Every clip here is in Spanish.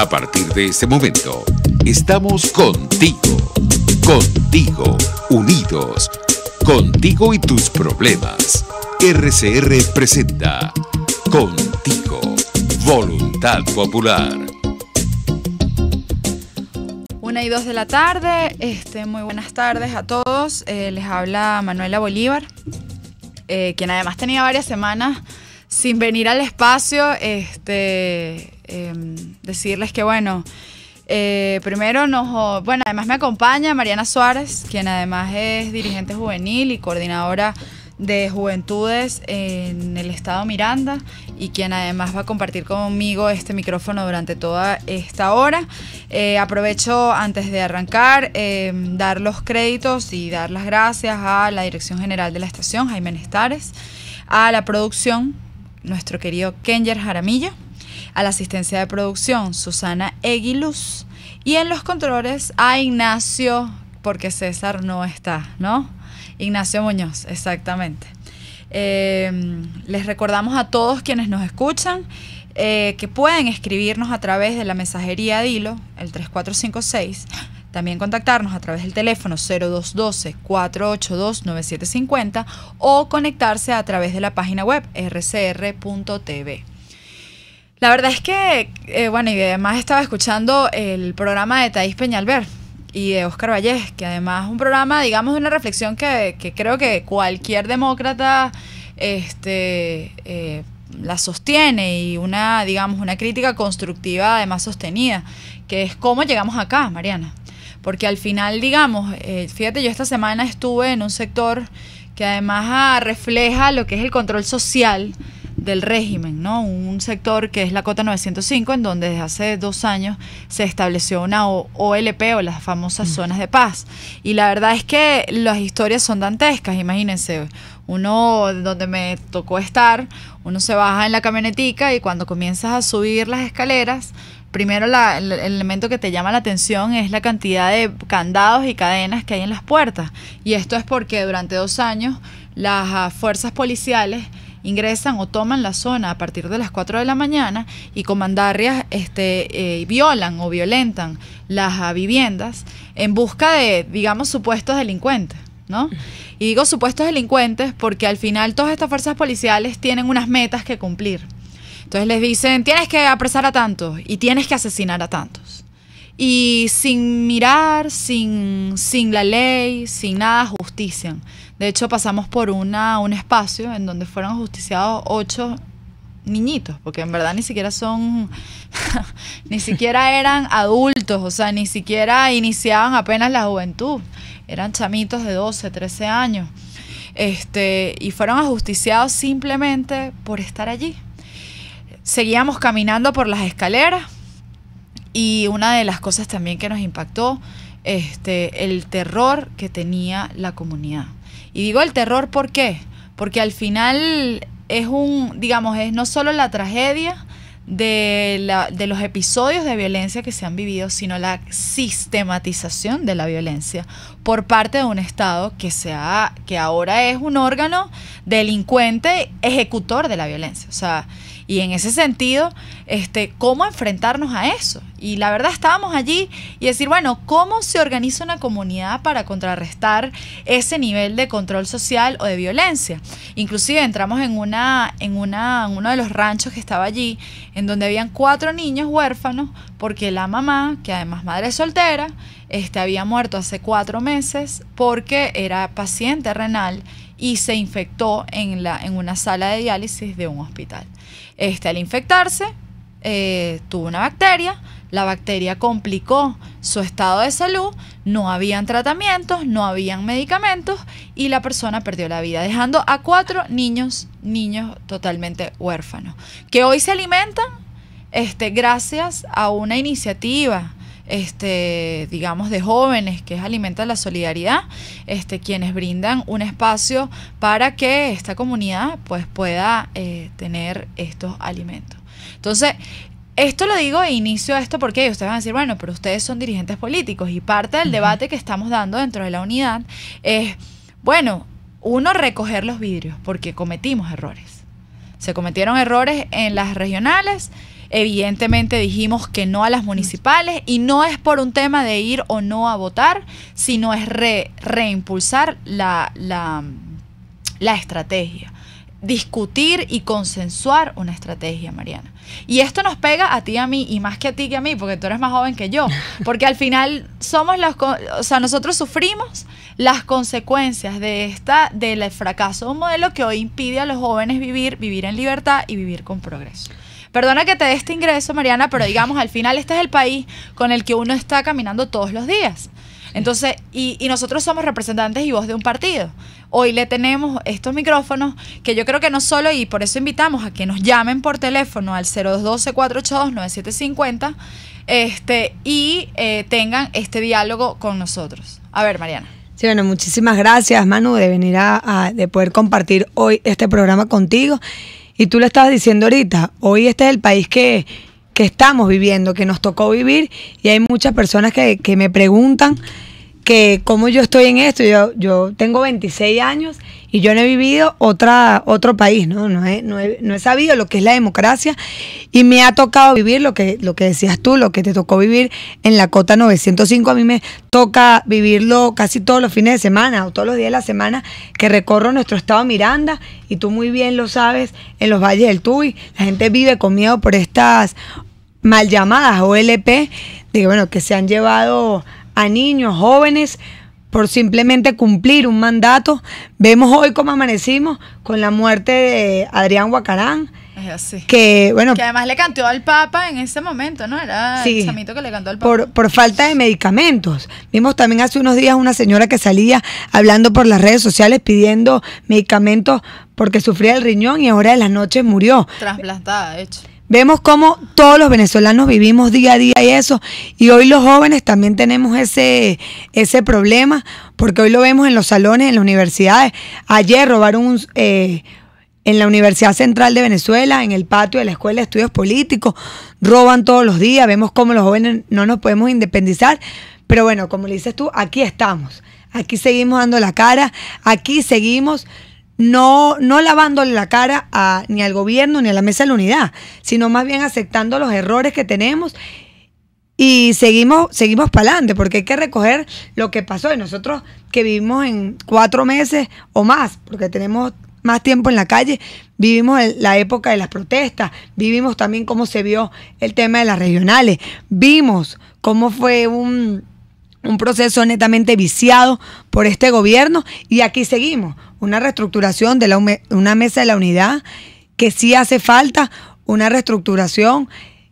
A partir de este momento, estamos contigo. Contigo, unidos. Contigo y tus problemas. RCR presenta Contigo, Voluntad Popular. 1:02 de la tarde, muy buenas tardes a todos. Les habla Manuela Bolívar, quien además tenía varias semanas sin venir al espacio. Decirles que primero además me acompaña Mariana Suárez, quien además es dirigente juvenil y coordinadora de juventudes en el estado Miranda, y quien además va a compartir conmigo este micrófono durante toda esta hora. Aprovecho antes de arrancar dar los créditos y dar las gracias a la Dirección General de la Estación, Jaime Nestares, a la producción, nuestro querido Kenyer Jaramillo, a la asistencia de producción, Susana Eguiluz, y en los controles a Ignacio, porque César no está, ¿no? Ignacio Muñoz, exactamente. Les recordamos a todos quienes nos escuchan que pueden escribirnos a través de la mensajería Dilo, el 3456, también contactarnos a través del teléfono 0212-482-9750 o conectarse a través de la página web rcr.tv. La verdad es que, y además estaba escuchando el programa de Thais Peñalver y de Óscar Vallés, que además es un programa, digamos, de una reflexión que creo que cualquier demócrata la sostiene, y una crítica constructiva además sostenida, que es cómo llegamos acá, Mariana. Porque al final, fíjate, yo esta semana estuve en un sector que además refleja lo que es el control social del régimen, ¿no? Un sector que es la Cota 905, en donde desde hace 2 años se estableció una OLP, o las famosas zonas de paz. Y la verdad es que las historias son dantescas. Imagínense, uno, donde me tocó estar, uno se baja en la camionetica y cuando comienzas a subir las escaleras, primero el elemento que te llama la atención es la cantidad de candados y cadenas que hay en las puertas. Y esto es porque durante 2 años las fuerzas policiales ingresan o toman la zona a partir de las 4 de la mañana y comandarrias violan o violentan las viviendas en busca de, supuestos delincuentes, ¿no? Y digo supuestos delincuentes porque al final todas estas fuerzas policiales tienen unas metas que cumplir. Entonces les dicen, tienes que apresar a tantos y tienes que asesinar a tantos. Y sin mirar, sin la ley, sin nada, justician. De hecho, pasamos por un espacio en donde fueron ajusticiados 8 niñitos, porque en verdad ni siquiera ni siquiera eran adultos, o sea, ni siquiera iniciaban apenas la juventud. Eran chamitos de 12, 13 años. Y fueron ajusticiados simplemente por estar allí. Seguíamos caminando por las escaleras, y una de las cosas también que nos impactó, el terror que tenía la comunidad. Y digo el terror, ¿por qué? Porque al final es no solo la tragedia de los episodios de violencia que se han vivido, sino la sistematización de la violencia por parte de un Estado que ahora es un órgano delincuente ejecutor de la violencia. O sea, y en ese sentido, ¿cómo enfrentarnos a eso? Y la verdad, estábamos allí y decir, ¿cómo se organiza una comunidad para contrarrestar ese nivel de control social o de violencia? Inclusive entramos en uno de los ranchos que estaba allí, en donde habían 4 niños huérfanos, porque la mamá, que además madre soltera, había muerto hace 4 meses porque era paciente renal y se infectó en una sala de diálisis de un hospital. Al infectarse, tuvo una bacteria, la bacteria complicó su estado de salud, no habían tratamientos, no habían medicamentos, y la persona perdió la vida, dejando a 4 niños totalmente huérfanos, que hoy se alimentan gracias a una iniciativa de jóvenes, que es Alimenta la Solidaridad, quienes brindan un espacio para que esta comunidad pues pueda tener estos alimentos. Entonces, esto lo digo de inicio a esto porque ustedes van a decir, pero ustedes son dirigentes políticos, y parte del debate que estamos dando dentro de la unidad es, uno, recoger los vidrios, porque cometimos errores. Se cometieron errores en las regionales, evidentemente dijimos que no a las municipales, y no es por un tema de ir o no a votar, sino es reimpulsar la estrategia, discutir y consensuar una estrategia, Mariana. Y esto nos pega a ti y a mí, y más que a ti que a mí, porque tú eres más joven que yo, porque al final somos nosotros sufrimos las consecuencias del fracaso de un modelo que hoy impide a los jóvenes vivir en libertad y vivir con progreso. Perdona que te dé este ingreso, Mariana, pero digamos, al final este es el país con el que uno está caminando todos los días. Entonces, y nosotros somos representantes y voz de un partido. Hoy le tenemos estos micrófonos que yo creo que no solo, y por eso invitamos a que nos llamen por teléfono al 0212-482-9750 y tengan este diálogo con nosotros. A ver, Mariana. Sí, bueno, muchísimas gracias, Manu, de venir de poder compartir hoy este programa contigo. Y tú lo estabas diciendo ahorita, hoy este es el país que estamos viviendo, que nos tocó vivir, y hay muchas personas que me preguntan que cómo yo estoy en esto. Yo tengo 26 años y yo no he vivido otro país, no he sabido lo que es la democracia, y me ha tocado vivir lo que decías tú, lo que te tocó vivir en la Cota 905. A mí me toca vivirlo casi todos los fines de semana o todos los días de la semana que recorro nuestro estado Miranda, y tú muy bien lo sabes, en los valles del Tuy la gente vive con miedo por estas mal llamadas OLP, que se han llevado a niños, jóvenes, por simplemente cumplir un mandato. Vemos hoy cómo amanecimos con la muerte de Adrián Huacarán. Es así. Que además le cantó al Papa en ese momento, ¿no? Era el chamito que le cantó al Papa. Por falta de medicamentos. Vimos también hace unos días una señora que salía hablando por las redes sociales pidiendo medicamentos porque sufría el riñón, y ahora de las noches murió. Trasplantada, de hecho. Vemos cómo todos los venezolanos vivimos día a día y hoy los jóvenes también tenemos ese problema, porque hoy lo vemos en los salones, en las universidades. Ayer robaron en la Universidad Central de Venezuela, en el patio de la Escuela de Estudios Políticos, roban todos los días. Vemos cómo los jóvenes no nos podemos independizar, pero bueno, como le dices tú, aquí estamos, aquí seguimos dando la cara, aquí seguimos no lavándole la cara ni al gobierno ni a la Mesa de la Unidad, sino más bien aceptando los errores que tenemos, y seguimos para adelante, porque hay que recoger lo que pasó. Y nosotros que vivimos en 4 meses o más, porque tenemos más tiempo en la calle, vivimos la época de las protestas, vivimos también cómo se vio el tema de las regionales, vimos cómo fue un proceso netamente viciado por este gobierno, y aquí seguimos. Una reestructuración de una Mesa de la Unidad que sí hace falta, una reestructuración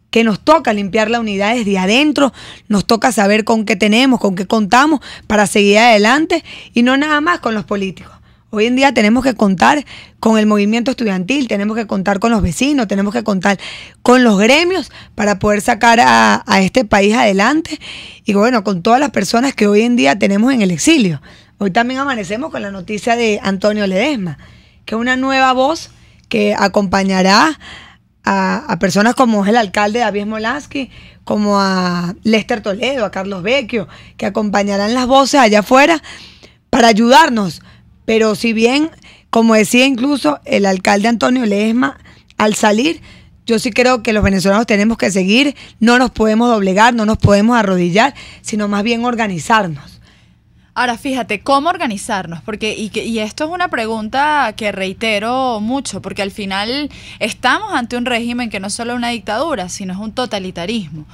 que nos toca limpiar la unidad desde adentro, nos toca saber con qué tenemos, con qué contamos para seguir adelante, y no nada más con los políticos. Hoy en día tenemos que contar con el movimiento estudiantil, tenemos que contar con los vecinos, tenemos que contar con los gremios para poder sacar a este país adelante, y bueno, con todas las personas que hoy en día tenemos en el exilio. Hoy también amanecemos con la noticia de Antonio Ledesma, que es una nueva voz que acompañará a personas como el alcalde David Smolansky, como a Lester Toledo, a Carlos Vecchio, que acompañarán las voces allá afuera para ayudarnos. Pero si bien, como decía incluso el alcalde Antonio Ledesma, al salir, yo sí creo que los venezolanos tenemos que seguir, no nos podemos doblegar, no nos podemos arrodillar, sino más bien organizarnos. Ahora, fíjate, ¿cómo organizarnos? Porque y esto es una pregunta que reitero mucho, porque al final estamos ante un régimen que no es solo una dictadura, sino es un totalitarismo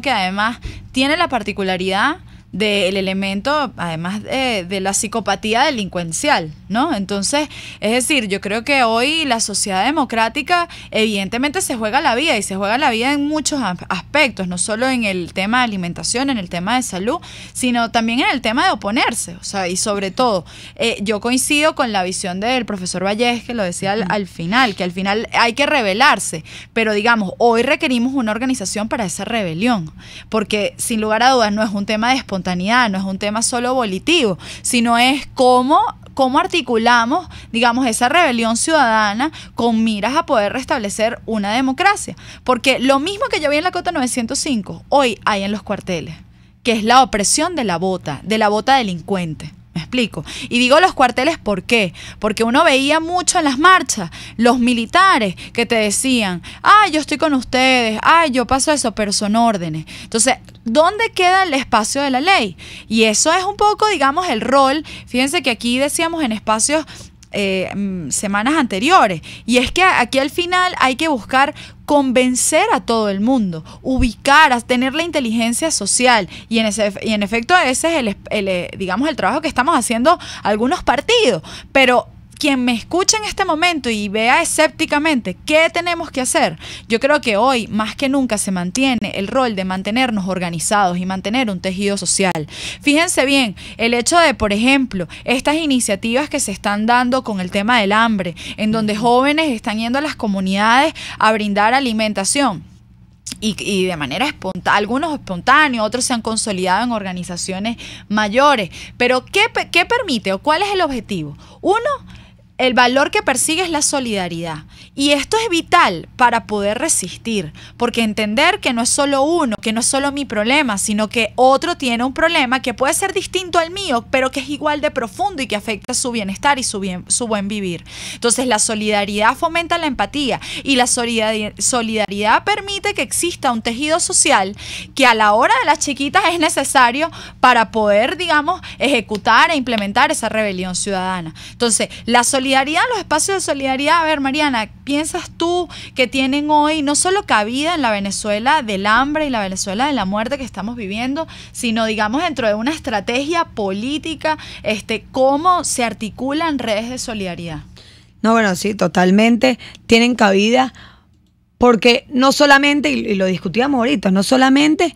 que además tiene la particularidad del elemento, además de la psicopatía delincuencial, ¿no? Entonces, es decir, yo creo que hoy la sociedad democrática evidentemente se juega la vida, y se juega la vida en muchos aspectos, no solo en el tema de alimentación, en el tema de salud, sino también en el tema de oponerse, o sea, y sobre todo, yo coincido con la visión del profesor Vallés, que lo decía al final, que al final hay que rebelarse, pero digamos, hoy requerimos una organización para esa rebelión, porque sin lugar a dudas no es un tema de espontaneidad, no es un tema solo volitivo, sino es cómo articulamos, digamos, esa rebelión ciudadana con miras a poder restablecer una democracia. Porque lo mismo que yo vi en la Cota 905, hoy hay en los cuarteles, que es la opresión de la bota delincuente. ¿Me explico? explico. Y digo los cuarteles, ¿por qué? Porque uno veía mucho en las marchas los militares que te decían, ay, yo estoy con ustedes, ay, yo paso eso, pero son órdenes. Entonces, ¿dónde queda el espacio de la ley? Y eso es un poco, digamos, el rol. Fíjense que aquí decíamos en espacios semanas anteriores, y es que aquí al final hay que buscar convencer a todo el mundo, ubicar, a tener la inteligencia social, y en efecto ese es digamos, el trabajo que estamos haciendo algunos partidos, pero quien me escucha en este momento y vea escépticamente qué tenemos que hacer, yo creo que hoy más que nunca se mantiene el rol de mantenernos organizados y mantener un tejido social. Fíjense bien, el hecho de, por ejemplo, estas iniciativas que se están dando con el tema del hambre, en donde jóvenes están yendo a las comunidades a brindar alimentación. Y de manera espontánea, algunos espontáneos, otros se han consolidado en organizaciones mayores. Pero ¿qué permite o cuál es el objetivo? Uno, el valor que persigue es la solidaridad. Y esto es vital para poder resistir, porque entender que no es solo uno, que no es solo mi problema, sino que otro tiene un problema que puede ser distinto al mío, pero que es igual de profundo y que afecta su bienestar y su buen vivir. Entonces la solidaridad fomenta la empatía, y la solidaridad permite que exista un tejido social que a la hora de las chiquitas es necesario para poder, digamos, ejecutar e implementar esa rebelión ciudadana. Entonces, la solidaridad, los espacios de solidaridad, a ver, Mariana, ¿piensas tú que tienen hoy no solo cabida en la Venezuela del hambre y la Venezuela de la muerte que estamos viviendo, sino, digamos, dentro de una estrategia política, cómo se articulan redes de solidaridad? No, bueno, sí, totalmente tienen cabida, porque no solamente, y lo discutíamos ahorita, no solamente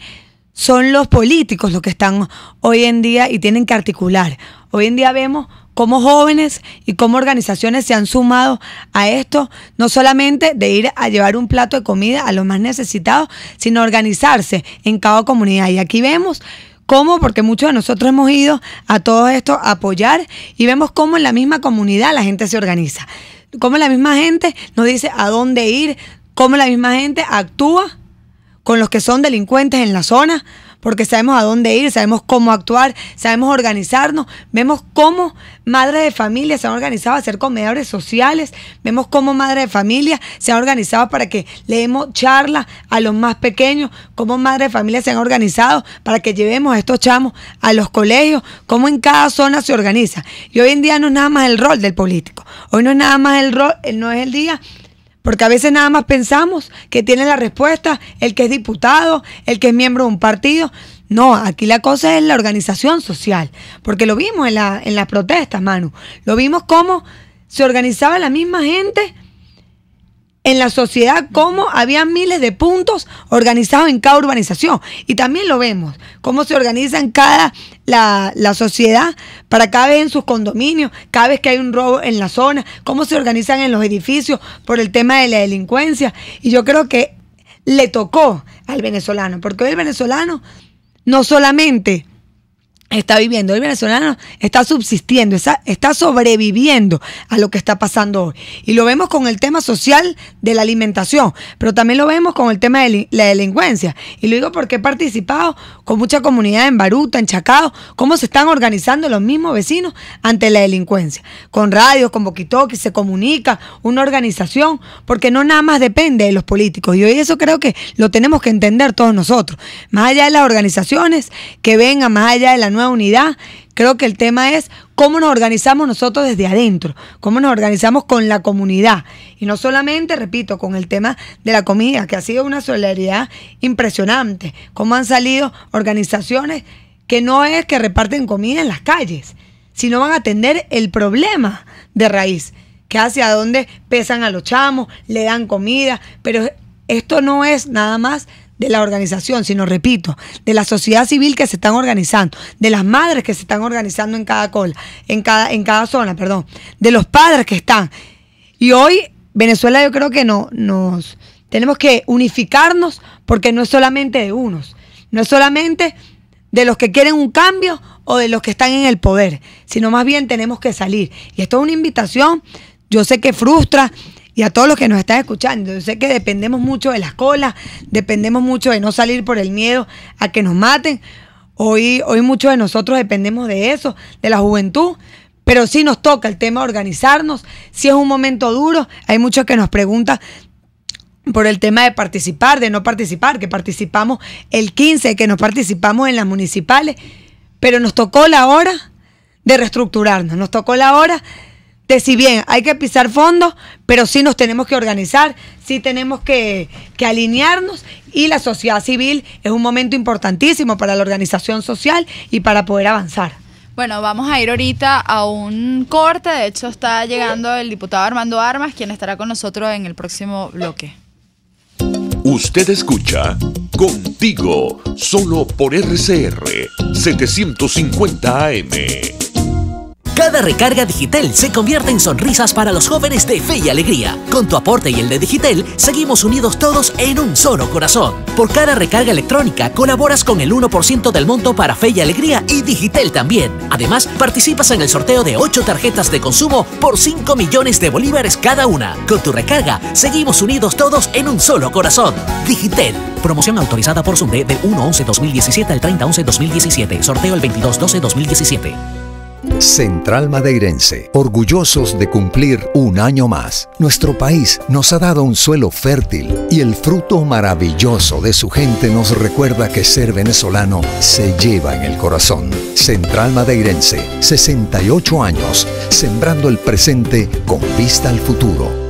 son los políticos los que están hoy en día y tienen que articular. Hoy en día vemos cómo jóvenes y cómo organizaciones se han sumado a esto, no solamente de ir a llevar un plato de comida a los más necesitados, sino organizarse en cada comunidad. Y aquí vemos cómo, porque muchos de nosotros hemos ido a todo esto a apoyar, y vemos cómo en la misma comunidad la gente se organiza, cómo la misma gente nos dice a dónde ir, cómo la misma gente actúa con los que son delincuentes en la zona, porque sabemos a dónde ir, sabemos cómo actuar, sabemos organizarnos. Vemos cómo madres de familia se han organizado a ser comedores sociales, vemos cómo madres de familia se han organizado para que le demos charlas a los más pequeños, cómo madres de familia se han organizado para que llevemos a estos chamos a los colegios, cómo en cada zona se organiza. Y hoy en día no es nada más el rol del político, hoy no es nada más el rol, no es el día. Porque a veces nada más pensamos que tiene la respuesta el que es diputado, el que es miembro de un partido. No, aquí la cosa es la organización social. Porque lo vimos en las protestas, Manu. Lo vimos cómo se organizaba la misma gente en la sociedad, cómo había miles de puntos organizados en cada urbanización. Y también lo vemos, cómo se organiza en la sociedad para cada vez en sus condominios, cada vez que hay un robo en la zona, cómo se organizan en los edificios por el tema de la delincuencia. Y yo creo que le tocó al venezolano, porque hoy el venezolano no solamente está viviendo, el venezolano está subsistiendo, está sobreviviendo a lo que está pasando hoy. Y lo vemos con el tema social de la alimentación, pero también lo vemos con el tema de la delincuencia. Y lo digo porque he participado con mucha comunidad en Baruta, en Chacao, cómo se están organizando los mismos vecinos ante la delincuencia. Con radios, con walkie-talkie, se comunica una organización, porque no nada más depende de los políticos. Y hoy eso creo que lo tenemos que entender todos nosotros. Más allá de las organizaciones que vengan, más allá de la nueva unidad, creo que el tema es cómo nos organizamos nosotros desde adentro, cómo nos organizamos con la comunidad. Y no solamente, repito, con el tema de la comida, que ha sido una solidaridad impresionante, cómo han salido organizaciones que no es que reparten comida en las calles, sino van a atender el problema de raíz, que hacia dónde pesan a los chamos, le dan comida, pero esto no es nada más de la organización, sino, repito, de la sociedad civil que se están organizando, de las madres que se están organizando en cada zona, de los padres que están. Y hoy, Venezuela, yo creo que nos tenemos que unificarnos, porque no es solamente de unos, no es solamente de los que quieren un cambio o de los que están en el poder, sino más bien tenemos que salir. Y esto es una invitación, yo sé que frustra, y a todos los que nos están escuchando, yo sé que dependemos mucho de las colas, dependemos mucho de no salir por el miedo a que nos maten. Hoy muchos de nosotros dependemos de eso, de la juventud. Pero sí nos toca el tema de organizarnos. Si es un momento duro, hay muchos que nos preguntan por el tema de participar, de no participar, que participamos el 15, que no participamos en las municipales, pero nos tocó la hora de reestructurarnos, nos tocó la hora de, si bien hay que pisar fondo, pero sí nos tenemos que organizar, sí tenemos que alinearnos, y la sociedad civil es un momento importantísimo para la organización social y para poder avanzar. Bueno, vamos a ir ahorita a un corte. De hecho, está llegando el diputado Armando Armas, quien estará con nosotros en el próximo bloque. Usted escucha Contigo, solo por RCR 750 AM. Cada recarga Digitel se convierte en sonrisas para los jóvenes de Fe y Alegría. Con tu aporte y el de Digitel, seguimos unidos todos en un solo corazón. Por cada recarga electrónica, colaboras con el 1% del monto para Fe y Alegría y Digitel también. Además, participas en el sorteo de 8 tarjetas de consumo por 5 millones de bolívares cada una. Con tu recarga, seguimos unidos todos en un solo corazón. Digitel. Promoción autorizada por SUNDE del 1/11/2017 al 30/11/2017. Sorteo el 22/12/2017. Central Madeirense, orgullosos de cumplir un año más. Nuestro país nos ha dado un suelo fértil y el fruto maravilloso de su gente nos recuerda que ser venezolano se lleva en el corazón. Central Madeirense, 68 años, sembrando el presente con vista al futuro.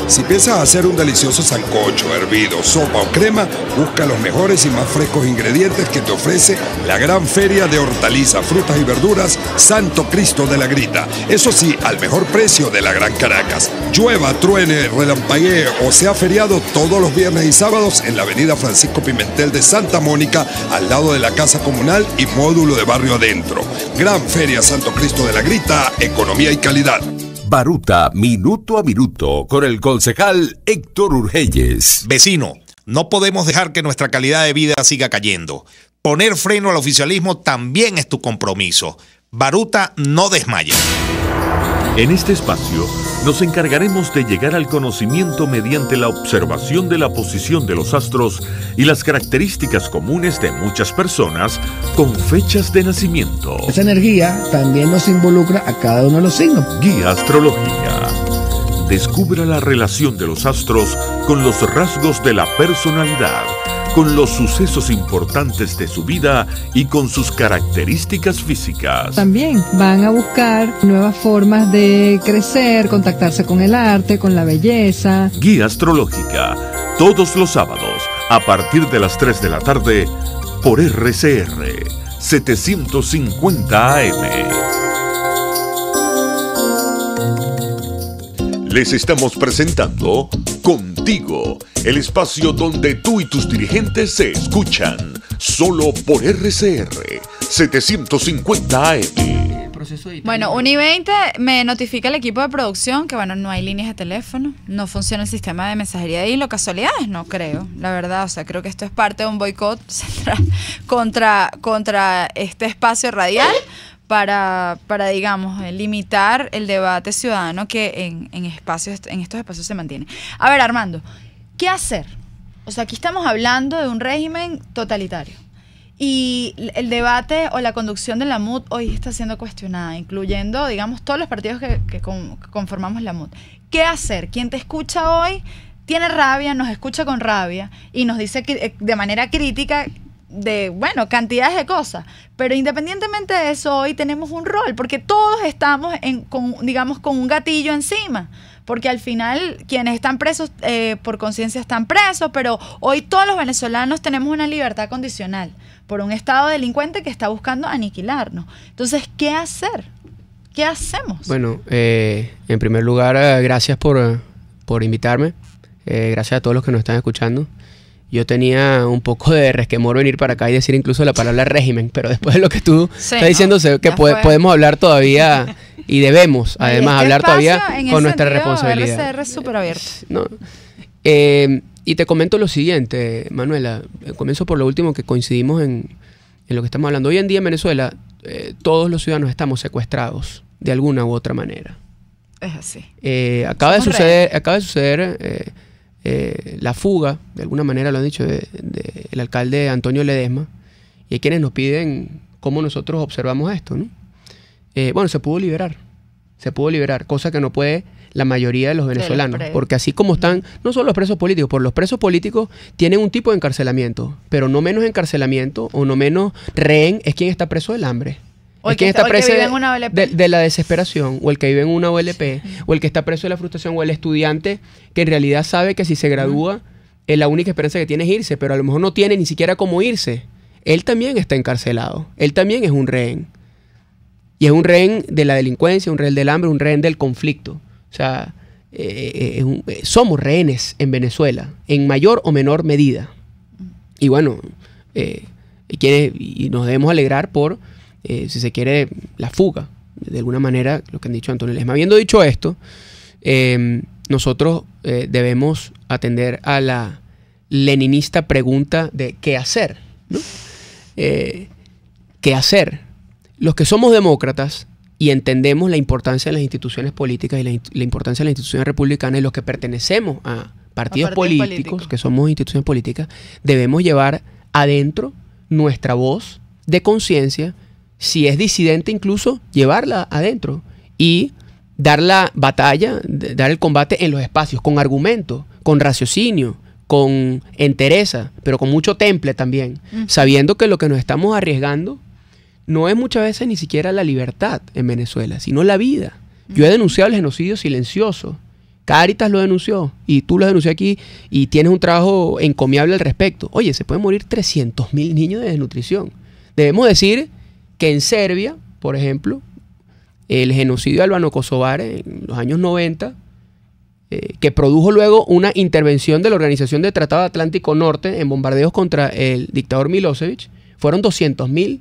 Si piensas hacer un delicioso sancocho, hervido, sopa o crema, busca los mejores y más frescos ingredientes que te ofrece la gran feria de hortalizas, frutas y verduras Santo Cristo de la Grita. Eso sí, al mejor precio de la Gran Caracas. Llueva, truene, relampaguee o sea feriado, todos los viernes y sábados en la avenida Francisco Pimentel de Santa Mónica, al lado de la Casa Comunal y módulo de Barrio Adentro. Gran Feria Santo Cristo de la Grita, economía y calidad. Baruta, minuto a minuto, con el concejal Héctor Urgelles. Vecino, no podemos dejar que nuestra calidad de vida siga cayendo. Poner freno al oficialismo también es tu compromiso. Baruta no desmaya. En este espacio nos encargaremos de llegar al conocimiento mediante la observación de la posición de los astros y las características comunes de muchas personas con fechas de nacimiento. Esa energía también nos involucra a cada uno de los signos. Guía astrológica. Descubra la relación de los astros con los rasgos de la personalidad, con los sucesos importantes de su vida y con sus características físicas. También van a buscar nuevas formas de crecer, contactarse con el arte, con la belleza. Guía astrológica, todos los sábados, a partir de las 3 de la tarde, por RCR 750 AM. Les estamos presentando Contigo, el espacio donde tú y tus dirigentes se escuchan, solo por RCR 750 AM. Bueno, 1:20 me notifica el equipo de producción que, bueno, no hay líneas de teléfono, no funciona el sistema de mensajería de hilo. ¿Casualidades? No creo, la verdad. O sea, creo que esto es parte de un boicot central contra este espacio radial para digamos, limitar el debate ciudadano que en estos espacios se mantiene. A ver, Armando, ¿qué hacer? O sea, aquí estamos hablando de un régimen totalitario. Y el debate o la conducción de la MUD hoy está siendo cuestionada, incluyendo, digamos, todos los partidos que conformamos la MUD. ¿Qué hacer? Quien te escucha hoy tiene rabia, nos escucha con rabia y nos dice de manera crítica de, bueno, cantidades de cosas. Pero independientemente de eso, hoy tenemos un rol, porque todos estamos con un gatillo encima. Porque al final quienes están presos por conciencia están presos, pero hoy todos los venezolanos tenemos una libertad condicional por un Estado delincuente que está buscando aniquilarnos. Entonces, ¿qué hacer? ¿Qué hacemos? Bueno, en primer lugar, gracias por invitarme. Gracias a todos los que nos están escuchando. Yo tenía un poco de resquemor venir para acá y decir incluso la palabra régimen, pero después de lo que tú estás diciendo, sé que podemos hablar todavía y debemos, además, hablar todavía con nuestra responsabilidad. RCR es súper abierto. No. Y te comento lo siguiente, Manuela. Comienzo por lo último, que coincidimos en lo que estamos hablando. Hoy en día en Venezuela, todos los ciudadanos estamos secuestrados de alguna u otra manera. Es así. Acaba de suceder la fuga, de alguna manera lo han dicho, del alcalde Antonio Ledesma, Y hay quienes nos piden cómo nosotros observamos esto, ¿no? Bueno, se pudo liberar, cosa que no puede la mayoría de los venezolanos, porque así como están, no solo los presos políticos, por los presos políticos tienen un tipo de encarcelamiento, pero no menos encarcelamiento o no menos rehén es quien está preso del hambre. Es quien está preso de la desesperación, o el que vive en una OLP, o el que está preso de la frustración, o el estudiante que en realidad sabe que si se gradúa, la única esperanza que tiene es irse, pero a lo mejor no tiene ni siquiera cómo irse. Él también está encarcelado, él también es un rehén. Y es un rehén de la delincuencia, un rehén del hambre, un rehén del conflicto. O sea, somos rehenes en Venezuela, en mayor o menor medida. Y bueno, y nos debemos alegrar por, si se quiere, la fuga. De alguna manera, lo que han dicho Antonio Ledesma. Habiendo dicho esto, nosotros debemos atender a la leninista pregunta de qué hacer, ¿no? ¿Qué hacer? Los que somos demócratas y entendemos la importancia de las instituciones políticas y la importancia de las instituciones republicanas, y los que pertenecemos a partidos políticos, que somos instituciones políticas, debemos llevar adentro nuestra voz de conciencia, si es disidente incluso, llevarla adentro y dar la batalla, dar el combate en los espacios, con argumento, con raciocinio, con entereza, pero con mucho temple también, sabiendo que lo que nos estamos arriesgando no es muchas veces ni siquiera la libertad en Venezuela, sino la vida. Yo he denunciado el genocidio silencioso. Cáritas lo denunció y tú lo denunciaste aquí y tienes un trabajo encomiable al respecto. Oye, se pueden morir 300.000 niños de desnutrición. Debemos decir que en Serbia, por ejemplo, el genocidio albano-kosovare en los años 90, que produjo luego una intervención de la Organización de Tratado Atlántico Norte en bombardeos contra el dictador Milosevic, fueron 200.000,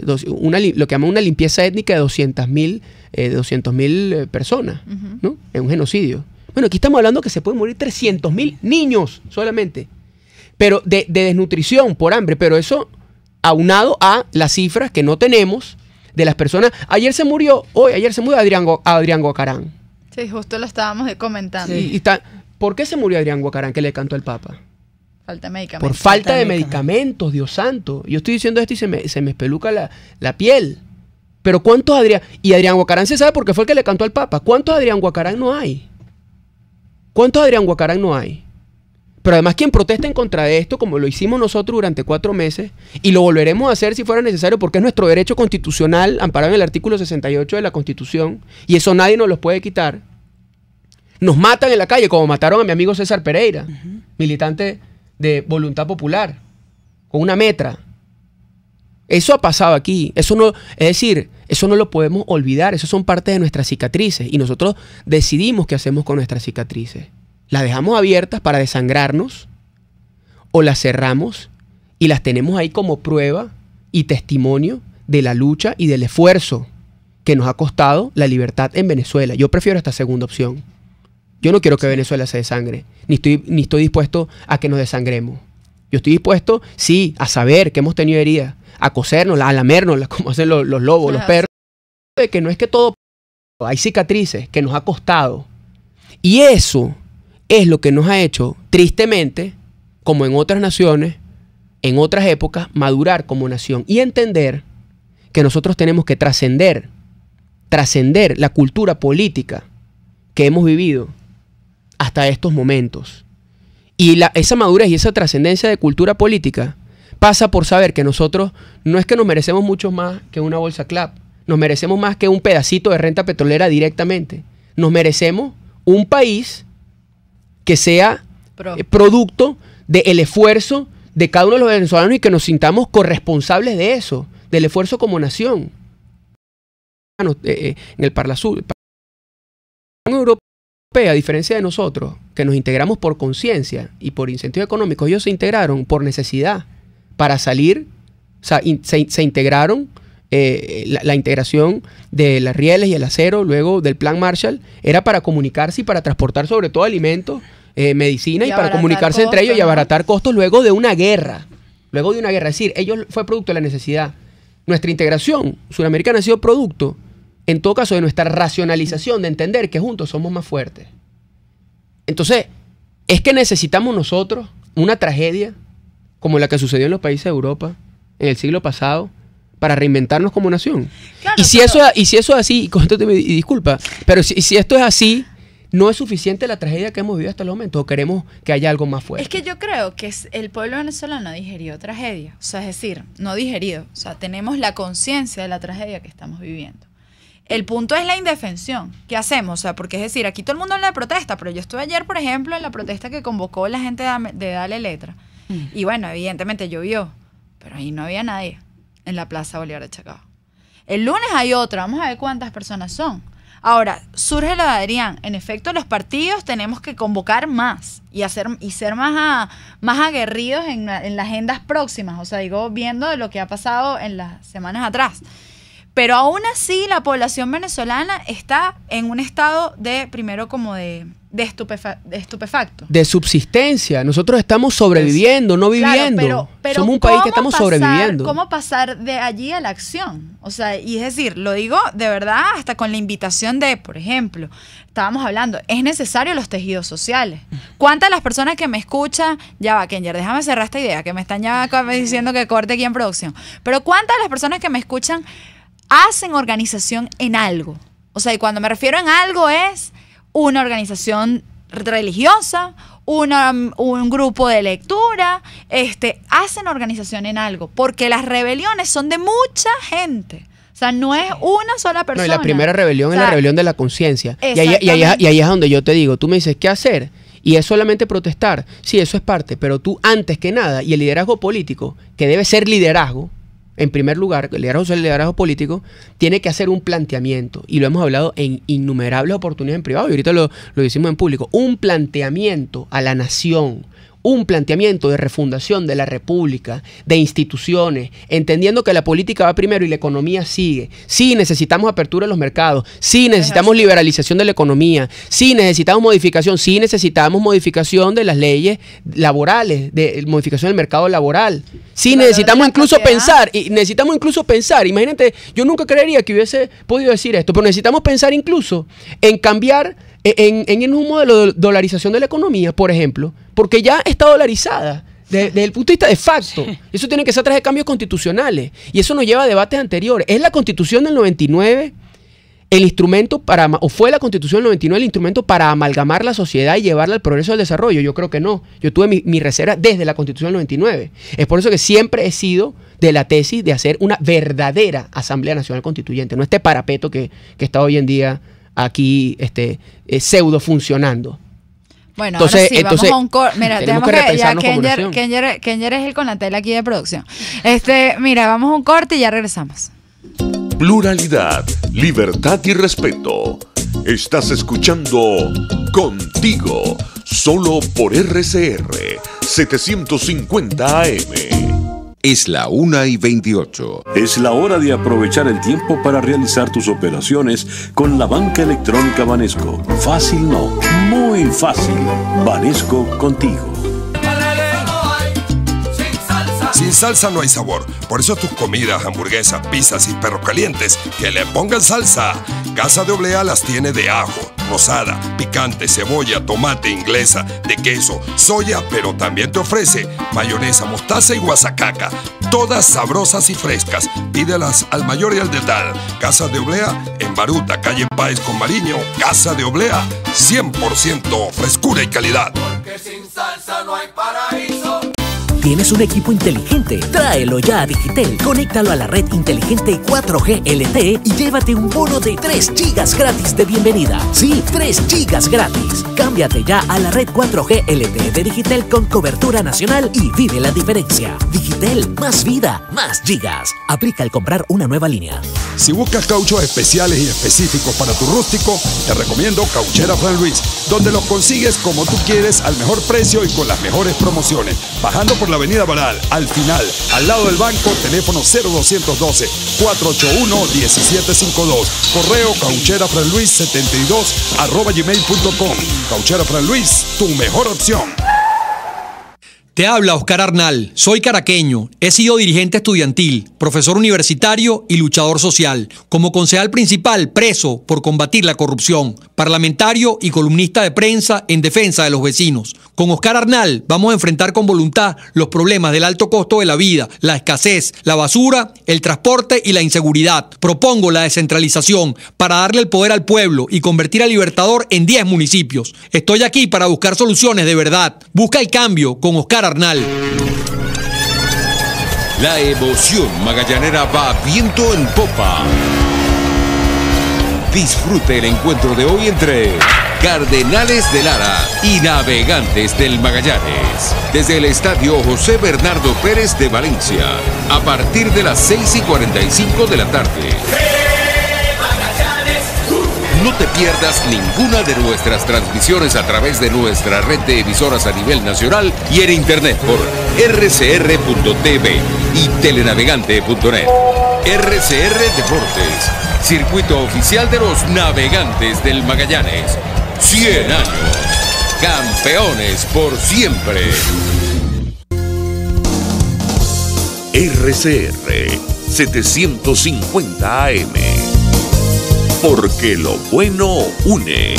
lo que llaman una limpieza étnica de 200.000 personas, ¿no? En un genocidio. Bueno, aquí estamos hablando que se pueden morir 300.000 niños solamente, pero de desnutrición por hambre, pero eso aunado a las cifras que no tenemos de las personas. Ayer se murió Adrián Guacarán. Sí, justo lo estábamos comentando. Sí. ¿Por qué se murió Adrián Guacarán, que le cantó al Papa? Falta de medicamentos. Por falta de medicamentos, Dios santo. Yo estoy diciendo esto y se me espeluca la piel. Pero ¿cuántos Adrián? Y Adrián Guacarán se sabe porque fue el que le cantó al Papa. ¿Cuántos Adrián Guacarán no hay? ¿Cuántos Adrián Guacarán no hay? Pero además quien protesta en contra de esto, como lo hicimos nosotros durante 4 meses, y lo volveremos a hacer si fuera necesario, porque es nuestro derecho constitucional amparado en el artículo 68 de la Constitución, y eso nadie nos lo puede quitar. Nos matan en la calle, como mataron a mi amigo César Pereira, militante de Voluntad Popular, con una metra. Eso ha pasado aquí. Eso no lo podemos olvidar. Eso son parte de nuestras cicatrices. Y nosotros decidimos qué hacemos con nuestras cicatrices. ¿Las dejamos abiertas para desangrarnos? ¿O las cerramos y las tenemos ahí como prueba y testimonio de la lucha y del esfuerzo que nos ha costado la libertad en Venezuela? Yo prefiero esta segunda opción. Yo no quiero que Venezuela se desangre, ni estoy dispuesto a que nos desangremos. Yo estoy dispuesto, sí, a saber que hemos tenido heridas, a cosérnoslas, a lamérnoslas, como hacen los lobos, los perros. Que no es que todo... Hay cicatrices que nos ha costado. Y eso es lo que nos ha hecho, tristemente, como en otras naciones, en otras épocas, madurar como nación y entender que nosotros tenemos que trascender la cultura política que hemos vivido hasta estos momentos. Y esa madurez y esa trascendencia de cultura política pasa por saber que nosotros no es que nos merecemos mucho más que una bolsa CLAP, nos merecemos más que un pedacito de renta petrolera directamente. Nos merecemos un país que sea producto del esfuerzo de cada uno de los venezolanos y que nos sintamos corresponsables de eso, del esfuerzo como nación. En el Parlasur, la Unión Europea, a diferencia de nosotros, que nos integramos por conciencia y por incentivos económicos, ellos se integraron por necesidad para salir, o sea, se integraron. La integración de las rieles y el acero luego del Plan Marshall era para comunicarse y para transportar sobre todo alimentos, medicina y para comunicarse entre ellos y abaratar costos luego de una guerra. Es decir, ellos fue producto de la necesidad. Nuestra integración suramericana ha sido producto, en todo caso, de nuestra racionalización, de entender que juntos somos más fuertes. Entonces, es que necesitamos nosotros una tragedia como la que sucedió en los países de Europa en el siglo pasado para reinventarnos como nación. Claro, y si eso es así, y disculpa, pero si esto es así, ¿no es suficiente la tragedia que hemos vivido hasta el momento o queremos que haya algo más fuerte? Es que yo creo que el pueblo venezolano digerió tragedia, o sea, es decir, no digerido, o sea, tenemos la conciencia de la tragedia que estamos viviendo. El punto es la indefensión. ¿Qué hacemos? O sea, porque es decir, aquí todo el mundo habla de protesta, pero yo estuve ayer, por ejemplo, en la protesta que convocó la gente de Dale Letra. Y bueno, evidentemente llovió, pero ahí no había nadie en la Plaza Bolívar de Chacao. El lunes hay otra, vamos a ver cuántas personas son. Ahora, surge lo de Adrián. En efecto, los partidos tenemos que convocar más y ser más aguerridos en las agendas próximas. O sea, digo, viendo de lo que ha pasado en las semanas atrás. Pero aún así, la población venezolana está en un estado primero como de estupefacto. De subsistencia. Nosotros estamos sobreviviendo, no viviendo. Claro, pero somos un país que estamos sobreviviendo. ¿Cómo pasar de allí a la acción? O sea, y es decir, lo digo de verdad hasta con la invitación de, por ejemplo, estábamos hablando, es necesario los tejidos sociales. ¿Cuántas de las personas que me escuchan, ya va, Kenyer, déjame cerrar esta idea, que me están ya diciendo que corte aquí en producción, pero cuántas de las personas que me escuchan hacen organización en algo? O sea, y cuando me refiero en algo es una organización religiosa, un grupo de lectura, hacen organización en algo, porque las rebeliones son de mucha gente. O sea, no es una sola persona. No, y la primera rebelión es la rebelión de la conciencia. Y ahí es donde yo te digo, tú me dices, ¿qué hacer? Y es solamente protestar. Sí, eso es parte, pero tú antes que nada, y el liderazgo político, que debe ser liderazgo, en primer lugar, el liderazgo político tiene que hacer un planteamiento, y lo hemos hablado en innumerables oportunidades en privado, y ahorita lo hicimos en público, un planteamiento a la nación, un planteamiento de refundación de la república, de instituciones, entendiendo que la política va primero y la economía sigue. Sí, necesitamos apertura de los mercados, sí, necesitamos liberalización de la economía, sí, necesitamos modificación de las leyes laborales, de modificación del mercado laboral. Sí, necesitamos incluso pensar, imagínate, yo nunca creería que hubiese podido decir esto, pero necesitamos pensar incluso en cambiar en un modelo de dolarización de la economía, por ejemplo, porque ya está dolarizada desde el punto de vista de facto. Eso tiene que ser a través de cambios constitucionales, y eso nos lleva a debates anteriores. ¿Es la Constitución del 99 el instrumento o fue la Constitución del 99 el instrumento para amalgamar la sociedad y llevarla al progreso y al desarrollo? Yo creo que no. Yo tuve mi reserva desde la Constitución del 99. Es por eso que siempre he sido de la tesis de hacer una verdadera Asamblea Nacional Constituyente, no este parapeto que está hoy en día aquí pseudo funcionando. Bueno, entonces, vamos a un corte. Mira, tenemos que ya Kenyer es el Conatel aquí de producción. Mira, vamos a un corte y ya regresamos. Pluralidad, libertad y respeto. Estás escuchando Contigo, solo por RCR 750 AM. Es la 1:28. Es la hora de aprovechar el tiempo para realizar tus operaciones con la banca electrónica Banesco. Fácil no, muy fácil. Banesco contigo. Sin salsa no hay sabor. Por eso tus comidas, hamburguesas, pizzas y perros calientes, que le pongan salsa. Casa de Oblea las tiene de ajo, rosada, picante, cebolla, tomate, inglesa, de queso, soya, pero también te ofrece mayonesa, mostaza y guasacaca. Todas sabrosas y frescas. Pídelas al mayor y al detal. Casa de Oblea en Baruta, calle Páez con Mariño. Casa de Oblea, 100% frescura y calidad. Porque sin salsa no hay paraíso. ¿Tienes un equipo inteligente? Tráelo ya a Digitel. Conéctalo a la red inteligente 4G LTE y llévate un bono de 3 gigas gratis de bienvenida. Sí, 3 gigas gratis. Cámbiate ya a la red 4G LTE de Digitel con cobertura nacional y vive la diferencia. Digitel, más vida, más gigas. Aplica al comprar una nueva línea. Si buscas cauchos especiales y específicos para tu rústico, te recomiendo Cauchera Fran Luis, donde los consigues como tú quieres, al mejor precio y con las mejores promociones. Bajando por la avenida Baral, al final, al lado del banco, teléfono 0212-481-1752. Correo caucherafranluis72@gmail.com. Cauchera Fran Luis, tu mejor opción. Te habla Oscar Arnal, soy caraqueño, he sido dirigente estudiantil, profesor universitario y luchador social. Como concejal principal, preso por combatir la corrupción, parlamentario y columnista de prensa en defensa de los vecinos. Con Oscar Arnal vamos a enfrentar con voluntad los problemas del alto costo de la vida, la escasez, la basura, el transporte y la inseguridad. Propongo la descentralización para darle el poder al pueblo y convertir a Libertador en 10 municipios. Estoy aquí para buscar soluciones de verdad. Busca el cambio con Oscar Arnal. La emoción magallanera va viento en popa. Disfrute el encuentro de hoy entre Cardenales de Lara y Navegantes del Magallanes. Desde el estadio José Bernardo Pérez de Valencia, a partir de las 6:45 de la tarde. No te pierdas ninguna de nuestras transmisiones a través de nuestra red de emisoras a nivel nacional y en internet por rcr.tv y telenavegante.net. RCR Deportes, circuito oficial de los Navegantes del Magallanes. 100 años, campeones por siempre. RCR 750 AM. Porque lo bueno une.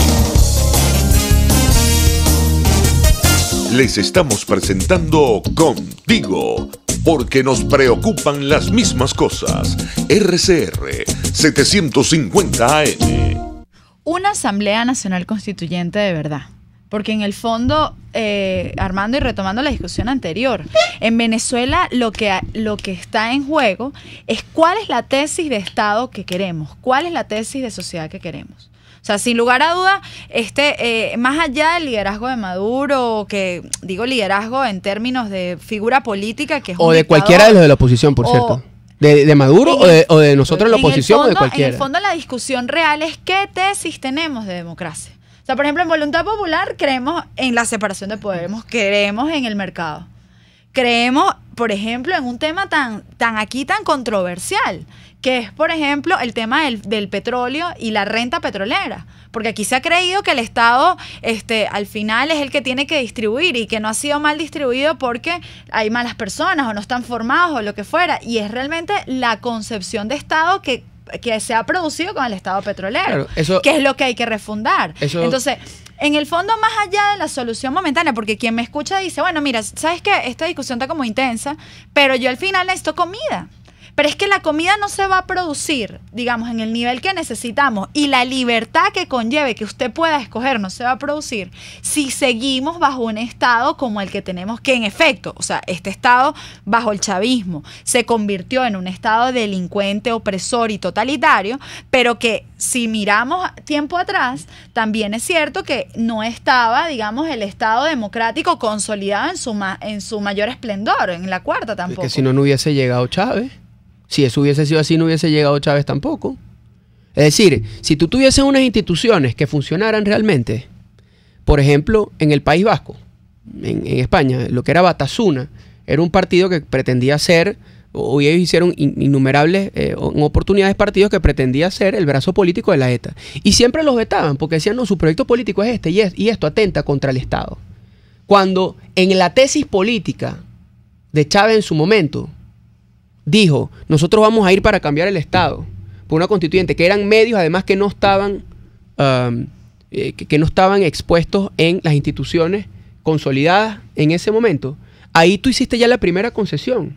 Les estamos presentando Contigo, porque nos preocupan las mismas cosas. RCR 750 AM. Una Asamblea Nacional Constituyente de verdad. Porque en el fondo, Armando, y retomando la discusión anterior, en Venezuela lo que está en juego es cuál es la tesis de Estado que queremos, cuál es la tesis de sociedad que queremos. O sea, sin lugar a duda, más allá del liderazgo de Maduro, que digo liderazgo en términos de figura política, que es o de cualquiera de los de la oposición, por cierto. ¿De Maduro o de nosotros en la oposición o de cualquiera? En el fondo la discusión real es qué tesis tenemos de democracia. O sea, por ejemplo, en Voluntad Popular creemos en la separación de poderes, creemos en el mercado. Creemos, por ejemplo, en un tema tan controversial, que es, por ejemplo, el tema del petróleo y la renta petrolera. Porque aquí se ha creído que el Estado al final es el que tiene que distribuir y que no ha sido mal distribuido porque hay malas personas o no están formados o lo que fuera. Y es realmente la concepción de Estado que se ha producido con el Estado petrolero, claro, que es lo que hay que refundar. Entonces, en el fondo, más allá de la solución momentánea, porque quien me escucha dice, bueno, mira, ¿sabes qué? Esta discusión está como intensa, pero yo al final necesito comida. Pero es que la comida no se va a producir, digamos, en el nivel que necesitamos, y la libertad que conlleve que usted pueda escoger no se va a producir si seguimos bajo un Estado como el que tenemos, que en efecto, o sea, este Estado bajo el chavismo se convirtió en un Estado delincuente, opresor y totalitario, pero que si miramos tiempo atrás, también es cierto que no estaba, digamos, el Estado democrático consolidado en su mayor esplendor, en la cuarta tampoco. Es que si no hubiese llegado Chávez. Si eso hubiese sido así, no hubiese llegado Chávez tampoco. Es decir, si tú tuvieses unas instituciones que funcionaran realmente, por ejemplo, en el País Vasco, en España, lo que era Batasuna, era un partido que pretendía ser, o ellos hicieron innumerables oportunidades partidos que pretendía ser el brazo político de la ETA. Y siempre los vetaban, porque decían, no, su proyecto político es este, y esto atenta contra el Estado. Cuando en la tesis política de Chávez en su momento dijo, nosotros vamos a ir para cambiar el Estado por una constituyente, que eran medios además que no estaban expuestos en las instituciones consolidadas en ese momento, ahí tú hiciste ya la primera concesión.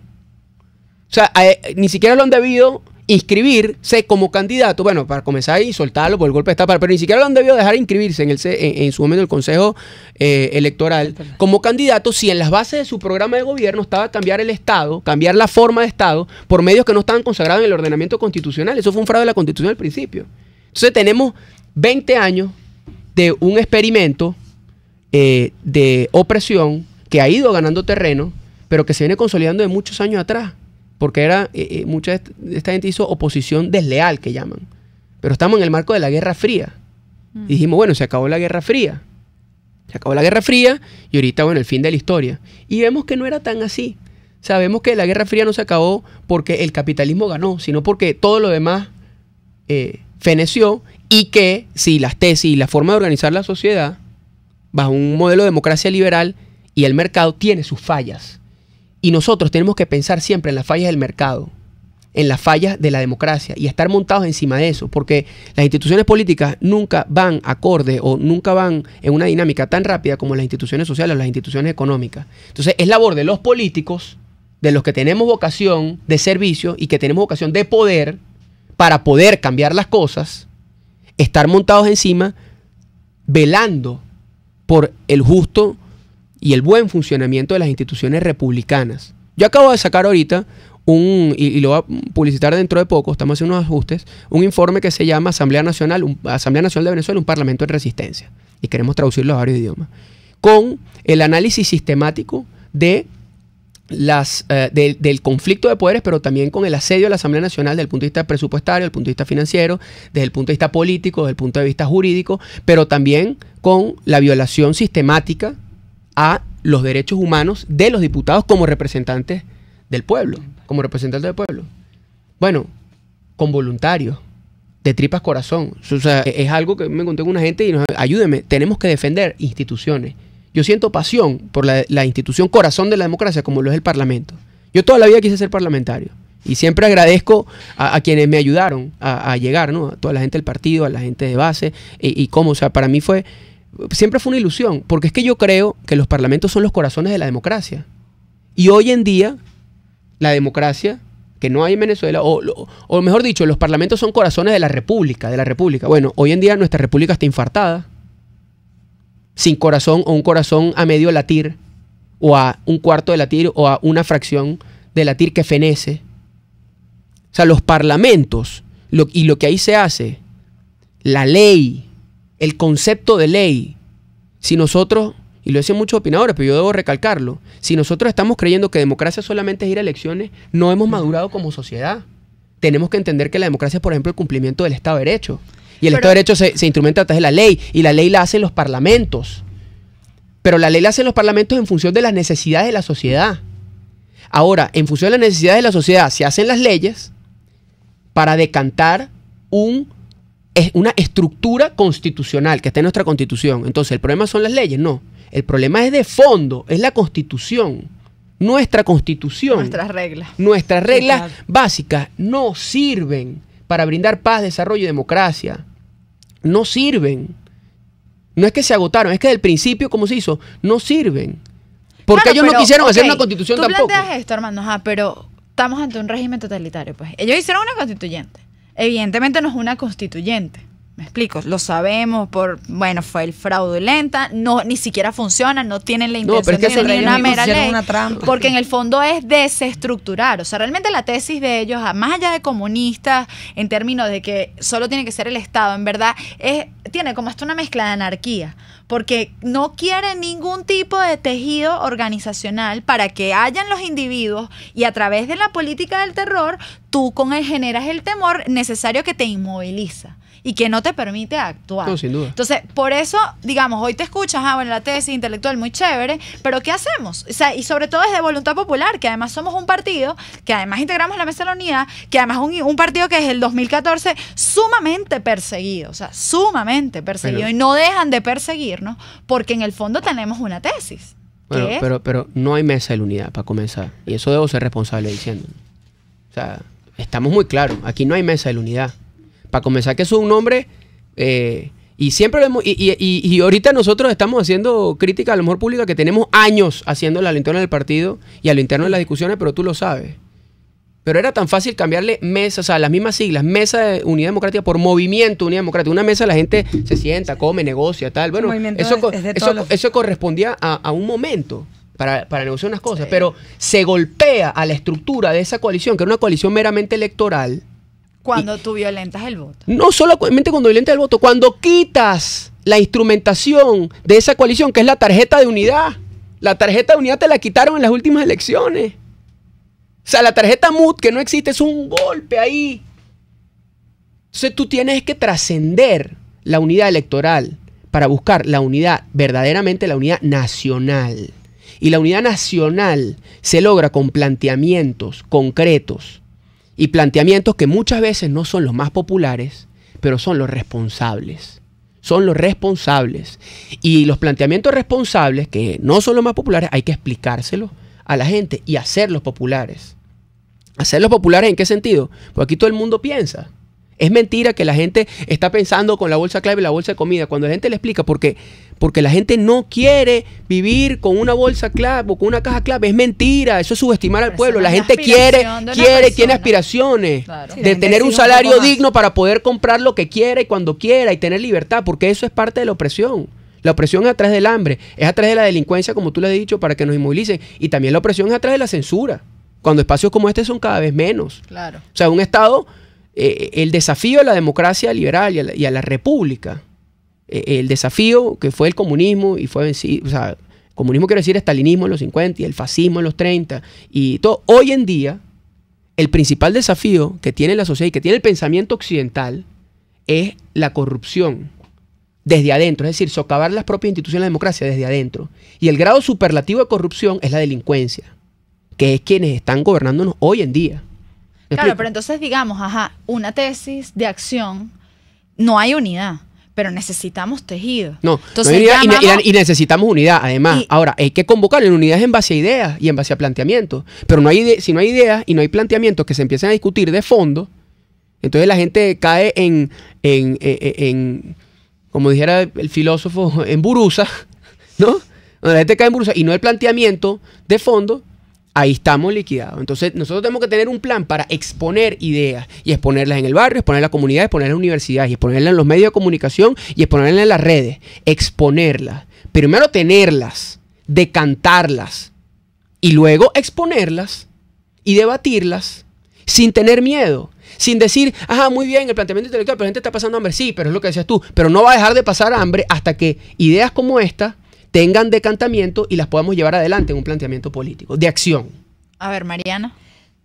O sea, ni siquiera lo han debido inscribirse como candidato, bueno, para comenzar y soltarlo por el golpe de Estado, pero ni siquiera lo han debido dejar inscribirse en su momento en el Consejo Electoral como candidato, si en las bases de su programa de gobierno estaba cambiar el Estado, cambiar la forma de Estado por medios que no estaban consagrados en el ordenamiento constitucional. Eso fue un fraude de la Constitución al principio. Entonces tenemos 20 años de un experimento de opresión que ha ido ganando terreno, pero que se viene consolidando de muchos años atrás. Porque mucha de esta gente hizo oposición desleal, que llaman. Pero estamos en el marco de la Guerra Fría. Y dijimos, bueno, se acabó la Guerra Fría. Se acabó la Guerra Fría y ahorita, bueno, el fin de la historia. Y vemos que no era tan así. Sabemos que la Guerra Fría no se acabó porque el capitalismo ganó, sino porque todo lo demás feneció, y que si las tesis y la forma de organizar la sociedad bajo un modelo de democracia liberal Y el mercado tiene sus fallas. Y nosotros tenemos que pensar siempre en las fallas del mercado, en las fallas de la democracia y estar montados encima de eso, porque las instituciones políticas nunca van acorde o nunca van en una dinámica tan rápida como las instituciones sociales o las instituciones económicas. Entonces es labor de los políticos, de los que tenemos vocación de servicio y que tenemos vocación de poder, para poder cambiar las cosas, estar montados encima, velando por el justo y el buen funcionamiento de las instituciones republicanas. Yo acabo de sacar ahorita y lo voy a publicitar dentro de poco, estamos haciendo unos ajustes, un informe que se llama Asamblea Nacional de Venezuela, un parlamento en resistencia, y queremos traducirlo a varios idiomas, con el análisis sistemático de del conflicto de poderes, pero también con el asedio a la Asamblea Nacional desde el punto de vista presupuestario, desde el punto de vista financiero, desde el punto de vista político, desde el punto de vista jurídico, pero también con la violación sistemática a los derechos humanos de los diputados como representantes del pueblo, Bueno, con voluntarios, de tripas corazón. O sea, es algo que me encontré con una gente y ayúdeme, tenemos que defender instituciones. Yo siento pasión por la institución corazón de la democracia como lo es el Parlamento. Yo toda la vida quise ser parlamentario y siempre agradezco a quienes me ayudaron a llegar, ¿no? A toda la gente del partido, a la gente de base y cómo, o sea, para mí siempre fue una ilusión, porque es que yo creo que los parlamentos son los corazones de la democracia. Y hoy en día, la democracia que no hay en Venezuela, o mejor dicho, los parlamentos son corazones de la república. Bueno, hoy en día nuestra república está infartada, sin corazón o un corazón a medio latir, o a un cuarto de latir, o a una fracción de latir que fenece. O sea, los parlamentos, y lo que ahí se hace, la ley, el concepto de ley, si nosotros, y lo dicen muchos opinadores, pero yo debo recalcarlo, si nosotros estamos creyendo que democracia solamente es ir a elecciones, no hemos madurado como sociedad. Tenemos que entender que la democracia es, por ejemplo, el cumplimiento del Estado de Derecho. Y el Estado de Derecho se instrumenta a través de la ley, y la ley la hacen los parlamentos. Pero la ley la hacen los parlamentos en función de las necesidades de la sociedad. Ahora, en función de las necesidades de la sociedad, se hacen las leyes para decantar una estructura constitucional que está en nuestra Constitución. Entonces, ¿el problema son las leyes? No. El problema es de fondo, es la Constitución. Nuestra Constitución. Nuestras reglas básicas no sirven para brindar paz, desarrollo y democracia. No sirven. No es que se agotaron, es que del principio, como se hizo, no sirven. Porque ellos no quisieron hacer una constitución tampoco. Tú planteas esto, Armando, pero estamos ante un régimen totalitario. Pues ellos hicieron una constituyente. Evidentemente no es una constituyente. Me explico, lo sabemos fue el fraudulenta, ni siquiera funciona, no tienen la intención de ser una mera ley, porque en el fondo es desestructurar. O sea, realmente la tesis de ellos, más allá de comunistas, en términos de que solo tiene que ser el Estado, en verdad, tiene como hasta una mezcla de anarquía, porque no quiere ningún tipo de tejido organizacional para que hayan los individuos y a través de la política del terror, tú generas el temor necesario que te inmoviliza y que no te permite actuar. No, sin duda. Entonces, por eso, digamos, hoy te escuchas, la tesis intelectual muy chévere, pero ¿qué hacemos? O sea, y sobre todo desde Voluntad Popular, que además somos un partido, que además integramos la Mesa de la Unidad, que además un partido que desde el 2014 sumamente perseguido, bueno, y no dejan de perseguirnos, porque en el fondo tenemos una tesis. Bueno, pero no hay Mesa de la Unidad, para comenzar, y eso debo ser responsable diciendo. O sea, estamos muy claros, aquí no hay Mesa de la Unidad. Para comenzar, que eso es un nombre, y siempre lo hemos, y ahorita nosotros estamos haciendo crítica a lo mejor pública que tenemos años haciéndola al interno del partido y a lo interno de las discusiones, pero tú lo sabes. Pero era tan fácil cambiarle mesa, o sea, las mismas siglas, Mesa de Unidad Democrática por Movimiento Unidad Democrática. Una mesa la gente se sienta, come, negocia, tal. Bueno, eso correspondía a un momento para negociar unas cosas, pero se golpea a la estructura de esa coalición, que era una coalición meramente electoral. Cuando tú violentas el voto. No solamente cuando violentas el voto, cuando quitas la instrumentación de esa coalición, que es la tarjeta de unidad. La tarjeta de unidad te la quitaron en las últimas elecciones. O sea, la tarjeta MUD, que no existe, es un golpe ahí. Entonces tú tienes que trascender la unidad electoral para buscar la unidad, verdaderamente la unidad nacional. Y la unidad nacional se logra con planteamientos concretos. Y planteamientos que muchas veces no son los más populares, pero son los responsables. son los responsables. Y los planteamientos responsables, que no son los más populares, hay que explicárselos a la gente y hacerlos populares. ¿Hacerlos populares en qué sentido? Porque aquí todo el mundo piensa. Es mentira que la gente está pensando con la bolsa clave y la bolsa de comida. Cuando la gente le explica porque la gente no quiere vivir con una bolsa clave o con una caja clave, es mentira. Eso es subestimar al pueblo. La gente tiene aspiraciones de tener un salario digno para poder comprar lo que quiera y cuando quiera y tener libertad, porque eso es parte de la opresión. La opresión es a través del hambre, es a través de la delincuencia, como tú le has dicho, para que nos inmovilicen. Y también la opresión es a través de la censura, cuando espacios como este son cada vez menos. Claro. O sea, un Estado, el desafío a la democracia liberal y a la república, el desafío que fue el comunismo y fue vencido, o sea, comunismo quiere decir estalinismo en los 50 y el fascismo en los 30 y todo. Hoy en día, el principal desafío que tiene la sociedad y que tiene el pensamiento occidental es la corrupción desde adentro, es decir, socavar las propias instituciones de la democracia desde adentro. Y el grado superlativo de corrupción es la delincuencia, que es quienes están gobernándonos hoy en día. Claro, pero entonces digamos, una tesis de acción, no hay unidad, pero necesitamos tejido. No, entonces, no hay unidad y necesitamos unidad. Además, ahora hay que convocarlo en unidad en base a ideas y en base a planteamientos. Pero si no hay ideas y no hay planteamientos que se empiecen a discutir de fondo, entonces la gente cae en como dijera el filósofo, en burusa, ¿no? Donde la gente cae en burusa y no el planteamiento de fondo, ahí estamos liquidados. Entonces nosotros tenemos que tener un plan para exponer ideas y exponerlas en el barrio, exponerlas en la comunidad, exponerlas en las universidades, y exponerlas en los medios de comunicación y exponerlas en las redes. Exponerlas. Primero tenerlas, decantarlas y luego exponerlas y debatirlas sin tener miedo. Sin decir, muy bien, el planteamiento intelectual, pero la gente está pasando hambre. Sí, pero es lo que decías tú. Pero no va a dejar de pasar hambre hasta que ideas como esta tengan decantamiento y las podamos llevar adelante en un planteamiento político, de acción. A ver, Mariana.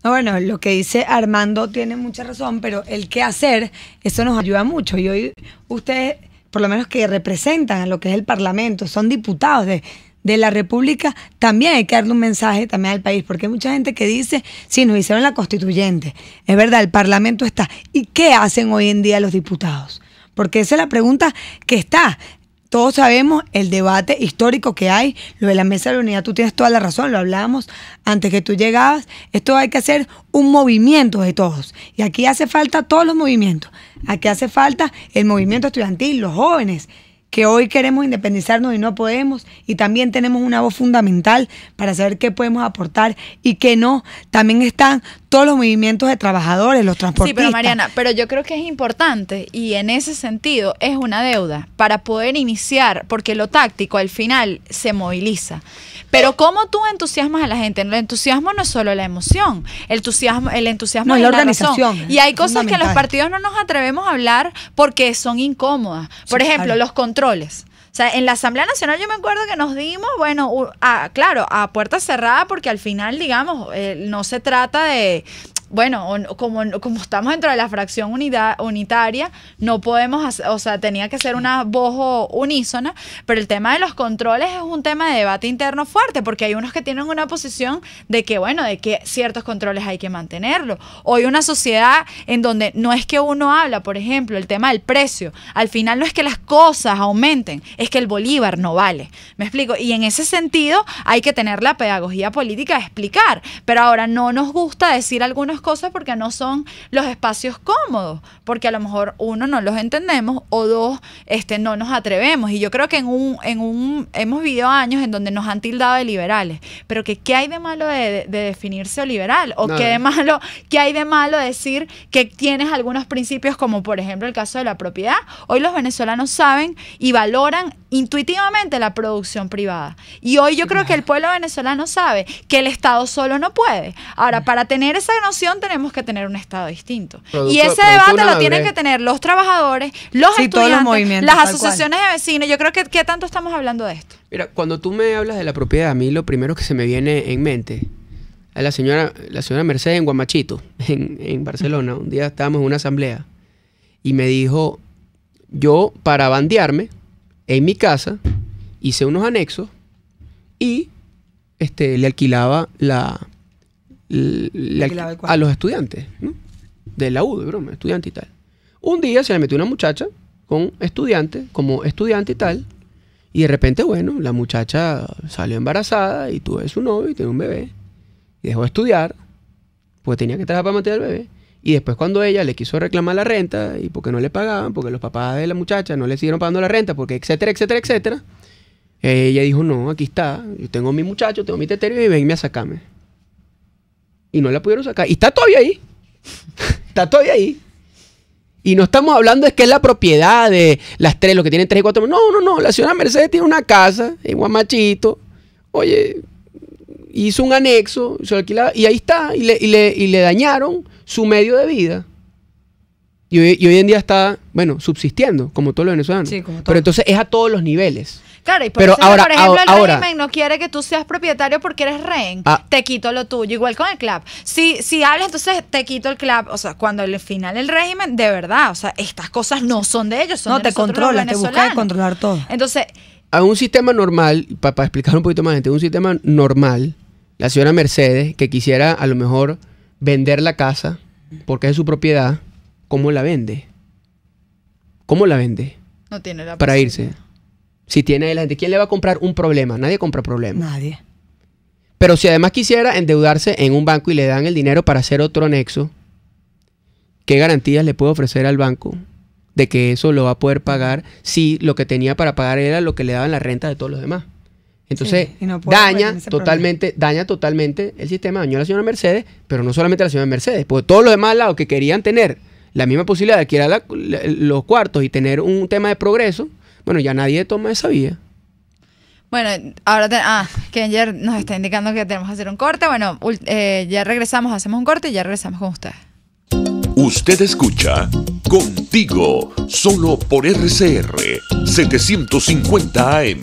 No, bueno, lo que dice Armando tiene mucha razón, pero el qué hacer, eso nos ayuda mucho. Y hoy ustedes, por lo menos que representan a lo que es el Parlamento, son diputados de la República, también hay que darle un mensaje también al país, porque hay mucha gente que dice, sí, nos hicieron la constituyente, es verdad, el Parlamento está. ¿Y qué hacen hoy en día los diputados? Porque esa es la pregunta que está. Todos sabemos el debate histórico que hay, lo de la mesa de la unidad, tú tienes toda la razón, lo hablábamos antes que tú llegabas. Esto hay que hacer un movimiento de todos. Y aquí hace falta todos los movimientos. Aquí hace falta el movimiento estudiantil, los jóvenes, que hoy queremos independizarnos y no podemos, y también tenemos una voz fundamental para saber qué podemos aportar y qué no. También están todos los movimientos de trabajadores, los transportistas. Sí, pero Mariana, pero yo creo que es importante y en ese sentido es una deuda para poder iniciar, porque lo táctico al final se moviliza. Pero ¿cómo tú entusiasmas a la gente? El entusiasmo no es solo la emoción, el entusiasmo no, es la organización. Y hay cosas que los partidos no nos atrevemos a hablar porque son incómodas. Por ejemplo, los controles. O sea, en la Asamblea Nacional yo me acuerdo que nos dimos, claro, a puerta cerrada, porque al final, digamos, no se trata de... Bueno, como estamos dentro de la fracción unitaria, no podemos, tenía que ser una voz unísona, pero el tema de los controles es un tema de debate interno fuerte, porque hay unos que tienen una posición de que ciertos controles hay que mantenerlos. Hoy una sociedad en donde no es que uno habla, por ejemplo, el tema del precio, al final no es que las cosas aumenten, es que el bolívar no vale. ¿Me explico? Y en ese sentido hay que tener la pedagogía política de explicar, pero ahora no nos gusta decir algunos cosas porque no son los espacios cómodos, porque a lo mejor uno no los entendemos o dos no nos atrevemos. Y yo creo que hemos vivido años en donde nos han tildado de liberales, pero ¿qué hay de malo de definirse liberal? ¿O qué hay de malo decir que tienes algunos principios, como por ejemplo el caso de la propiedad? Hoy los venezolanos saben y valoran intuitivamente la producción privada, y hoy yo creo que el pueblo venezolano sabe que el Estado solo no puede. Ahora, para tener esa noción tenemos que tener un Estado distinto, y ese debate lo tienen que tener los trabajadores, los estudiantes, las asociaciones de vecinos. Yo creo que ¿qué tanto estamos hablando de esto? Mira, cuando tú me hablas de la propiedad, a mí lo primero que se me viene en mente es la señora Mercedes en Guamachito, en Barcelona. Un día estábamos en una asamblea y me dijo, yo para bandearme en mi casa hice unos anexos y le alquilaba a los estudiantes, ¿no? De la U, de broma, estudiante y tal. Un día se le metió una muchacha como estudiante y tal. Y de repente, bueno, la muchacha salió embarazada y tuvo su novio y tiene un bebé. Y dejó de estudiar, porque tenía que trabajar para mantener al bebé. Y después cuando ella le quiso reclamar la renta y porque no le pagaban, porque los papás de la muchacha no le siguieron pagando la renta, porque etcétera, etcétera, etcétera, ella dijo, no, aquí está, yo tengo mi muchacho, tengo mi tetero y venme a sacarme. Y no la pudieron sacar. Y está todavía ahí. Está todavía ahí. Y no estamos hablando de que es la propiedad de las tres, los que tienen 3 y 4. No. La señora Mercedes tiene una casa en Guamachito. Oye, hizo un anexo, se lo alquilaba, y ahí está. Y le dañaron su medio de vida. Y hoy en día está, bueno, subsistiendo, como todos los venezolanos. Sí, como todo. Pero entonces es a todos los niveles. Claro, y por eso, por ejemplo, el régimen no quiere que tú seas propietario porque eres rehén. Te quito lo tuyo. Igual con el CLAP. Si hablas, entonces te quito el CLAP. O sea, cuando al final el régimen, de verdad, o sea, estas cosas no son de ellos, son de nosotros, controla, te busca controlar todo. Entonces, a un sistema normal, para explicar un poquito más, gente, un sistema normal, la señora Mercedes, que quisiera a lo mejor vender la casa porque es de su propiedad, ¿cómo la vende? ¿Cómo la vende? No tiene la para irse. Si tiene la gente, ¿quién le va a comprar un problema? Nadie compra problemas. Nadie. Pero si además quisiera endeudarse en un banco y le dan el dinero para hacer otro anexo, ¿qué garantías le puede ofrecer al banco de que eso lo va a poder pagar si lo que tenía para pagar era lo que le daban la renta de todos los demás? Entonces, sí, no daña totalmente el sistema, dañó a la señora Mercedes, pero no solamente a la señora Mercedes, porque todos los demás al lado que querían tener la misma posibilidad de alquilar los cuartos y tener un tema de progreso, bueno, ya nadie toma esa vía. Bueno, ahora Kenger nos está indicando que tenemos que hacer un corte. Bueno, ya regresamos, hacemos un corte y ya regresamos con ustedes. Usted escucha Contigo, solo por RCR 750 AM.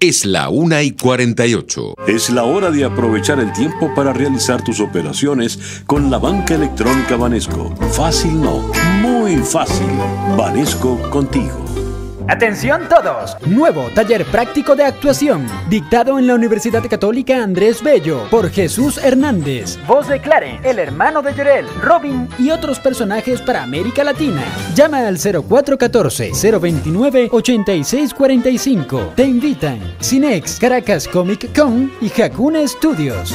Es la 1:48. Es la hora de aprovechar el tiempo para realizar tus operaciones con la banca electrónica Banesco. Fácil no, muy fácil. Banesco contigo. ¡Atención todos! Nuevo taller práctico de actuación, dictado en la Universidad Católica Andrés Bello, por Jesús Hernández. Voz de Clarence, el hermano de Llorel, Robin y otros personajes para América Latina. Llama al 0414-029-8645. Te invitan Cinex, Caracas Comic Con y Hakuna Studios.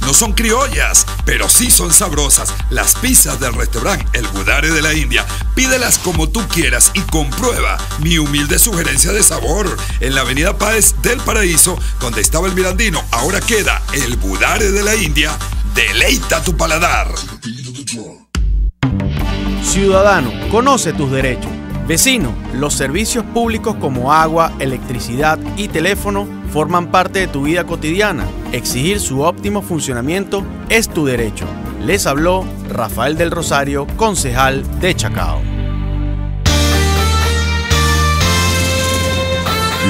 No son criollas, pero sí son sabrosas. Las pizzas del restaurante El Budare de la India. Pídelas como tú quieras y comprueba mi humilde sugerencia de sabor. En la avenida Páez del Paraíso, donde estaba el Mirandino, ahora queda El Budare de la India. Deleita tu paladar. Ciudadano, conoce tus derechos. Vecino, los servicios públicos como agua, electricidad y teléfono forman parte de tu vida cotidiana. Exigir su óptimo funcionamiento es tu derecho. Les habló Rafael del Rosario, concejal de Chacao.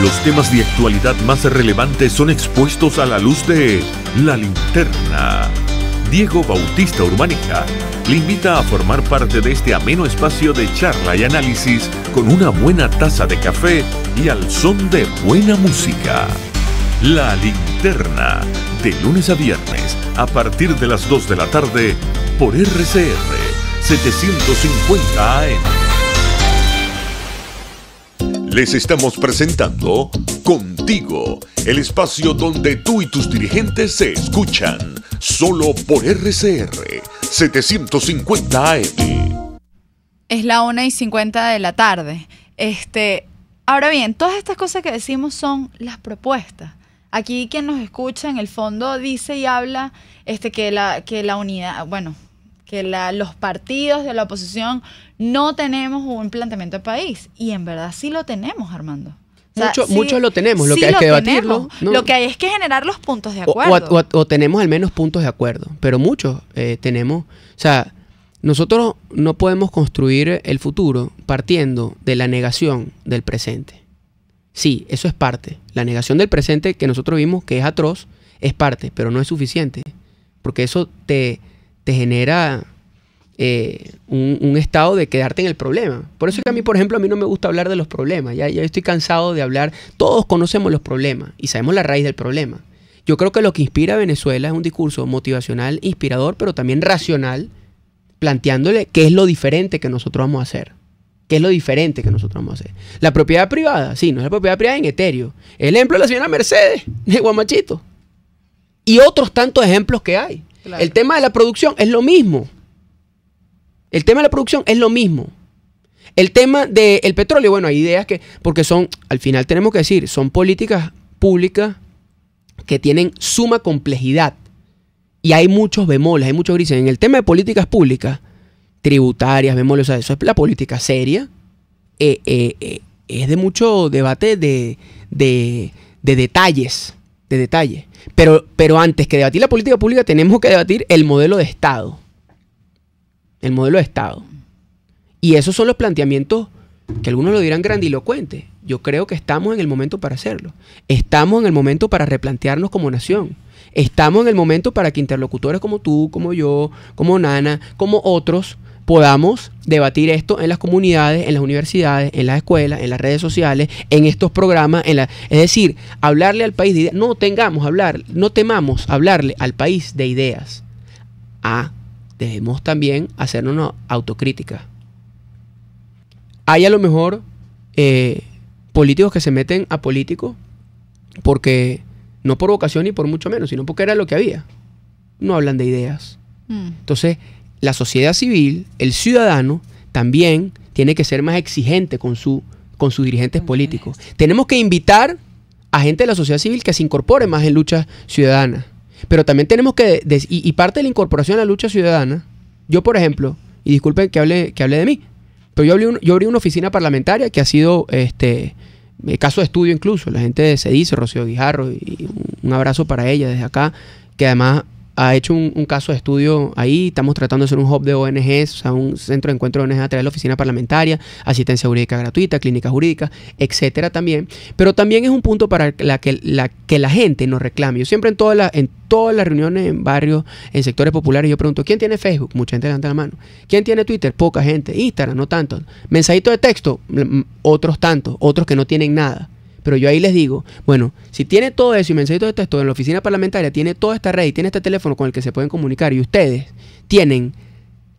Los temas de actualidad más relevantes son expuestos a la luz de La Linterna. Diego Bautista Urbanija le invita a formar parte de este ameno espacio de charla y análisis con una buena taza de café y al son de buena música. La Linterna, de lunes a viernes, a partir de las 2 de la tarde, por RCR 750 AM. Les estamos presentando Contigo, el espacio donde tú y tus dirigentes se escuchan, solo por RCR 750 AM. Es la 1:50 de la tarde. Ahora bien, todas estas cosas que decimos son las propuestas. Aquí quien nos escucha en el fondo dice y habla que la unidad, bueno, que los partidos de la oposición no tenemos un planteamiento de país. Y en verdad sí lo tenemos, Armando. O sea, muchos lo tenemos, lo que hay que debatirlo. ¿No? Lo que hay es que generar los puntos de acuerdo. O tenemos al menos puntos de acuerdo, pero muchos tenemos. O sea, nosotros no podemos construir el futuro partiendo de la negación del presente. Sí, eso es parte. La negación del presente que nosotros vimos, que es atroz, es parte, pero no es suficiente. Porque eso te genera un estado de quedarte en el problema. Por eso es que a mí, por ejemplo, a mí no me gusta hablar de los problemas. Ya estoy cansado de hablar. Todos conocemos los problemas y sabemos la raíz del problema. Yo creo que lo que inspira a Venezuela es un discurso motivacional, inspirador, pero también racional, planteándole qué es lo diferente que nosotros vamos a hacer. ¿Qué es lo diferente que nosotros vamos a hacer? La propiedad privada, sí, no es la propiedad privada en etéreo. El ejemplo de la señora Mercedes, de Guamachito. Y otros tantos ejemplos que hay. Claro. El tema de la producción es lo mismo. El tema de la producción es lo mismo. El tema del petróleo, bueno, hay ideas que, porque son, al final tenemos que decir, son políticas públicas que tienen suma complejidad. Y hay muchos bemoles, hay muchos grises. En el tema de políticas públicas, tributarias, bemoles, o sea, eso es la política seria. Es de mucho debate de detalles. De detalles. Pero antes que debatir la política pública, tenemos que debatir el modelo de Estado. El modelo de Estado. Y esos son los planteamientos que algunos lo dirán grandilocuentes. Yo creo que estamos en el momento para hacerlo. Estamos en el momento para replantearnos como nación. Estamos en el momento para que interlocutores como tú, como yo, como Nana, como otros, podamos debatir esto en las comunidades, en las universidades, en las escuelas, en las redes sociales, en estos programas. Es decir, hablarle al país de ideas. No temamos hablarle al país de ideas. Debemos también hacernos una autocrítica. Hay a lo mejor políticos que se meten a políticos porque no por vocación ni por mucho menos, sino porque era lo que había. No hablan de ideas. Entonces, la sociedad civil, el ciudadano, también tiene que ser más exigente con sus dirigentes políticos. Tenemos que invitar a gente de la sociedad civil que se incorpore más en lucha ciudadana. Pero también tenemos que, y parte de la incorporación a la lucha ciudadana, yo por ejemplo, y disculpen que hable de mí, pero yo abrí una oficina parlamentaria que ha sido caso de estudio incluso. La gente se dice, Rocío Guijarro, y un abrazo para ella desde acá, que además ha hecho un caso de estudio ahí. Estamos tratando de hacer un hub de ONGs, o sea, un centro de encuentro de ONGs a través de la oficina parlamentaria, asistencia jurídica gratuita, clínica jurídica, etcétera también. Pero también es un punto para que la gente nos reclame. Yo siempre en todas las reuniones, en barrios, en sectores populares, yo pregunto, ¿quién tiene Facebook? Mucha gente levanta la mano. ¿Quién tiene Twitter? Poca gente. Instagram, no tanto. Mensajito de texto, otros tantos. Otros que no tienen nada. Pero yo ahí les digo, bueno, si tiene todo eso y mensajito de texto en la oficina parlamentaria, tiene toda esta red y tiene este teléfono con el que se pueden comunicar, y ustedes tienen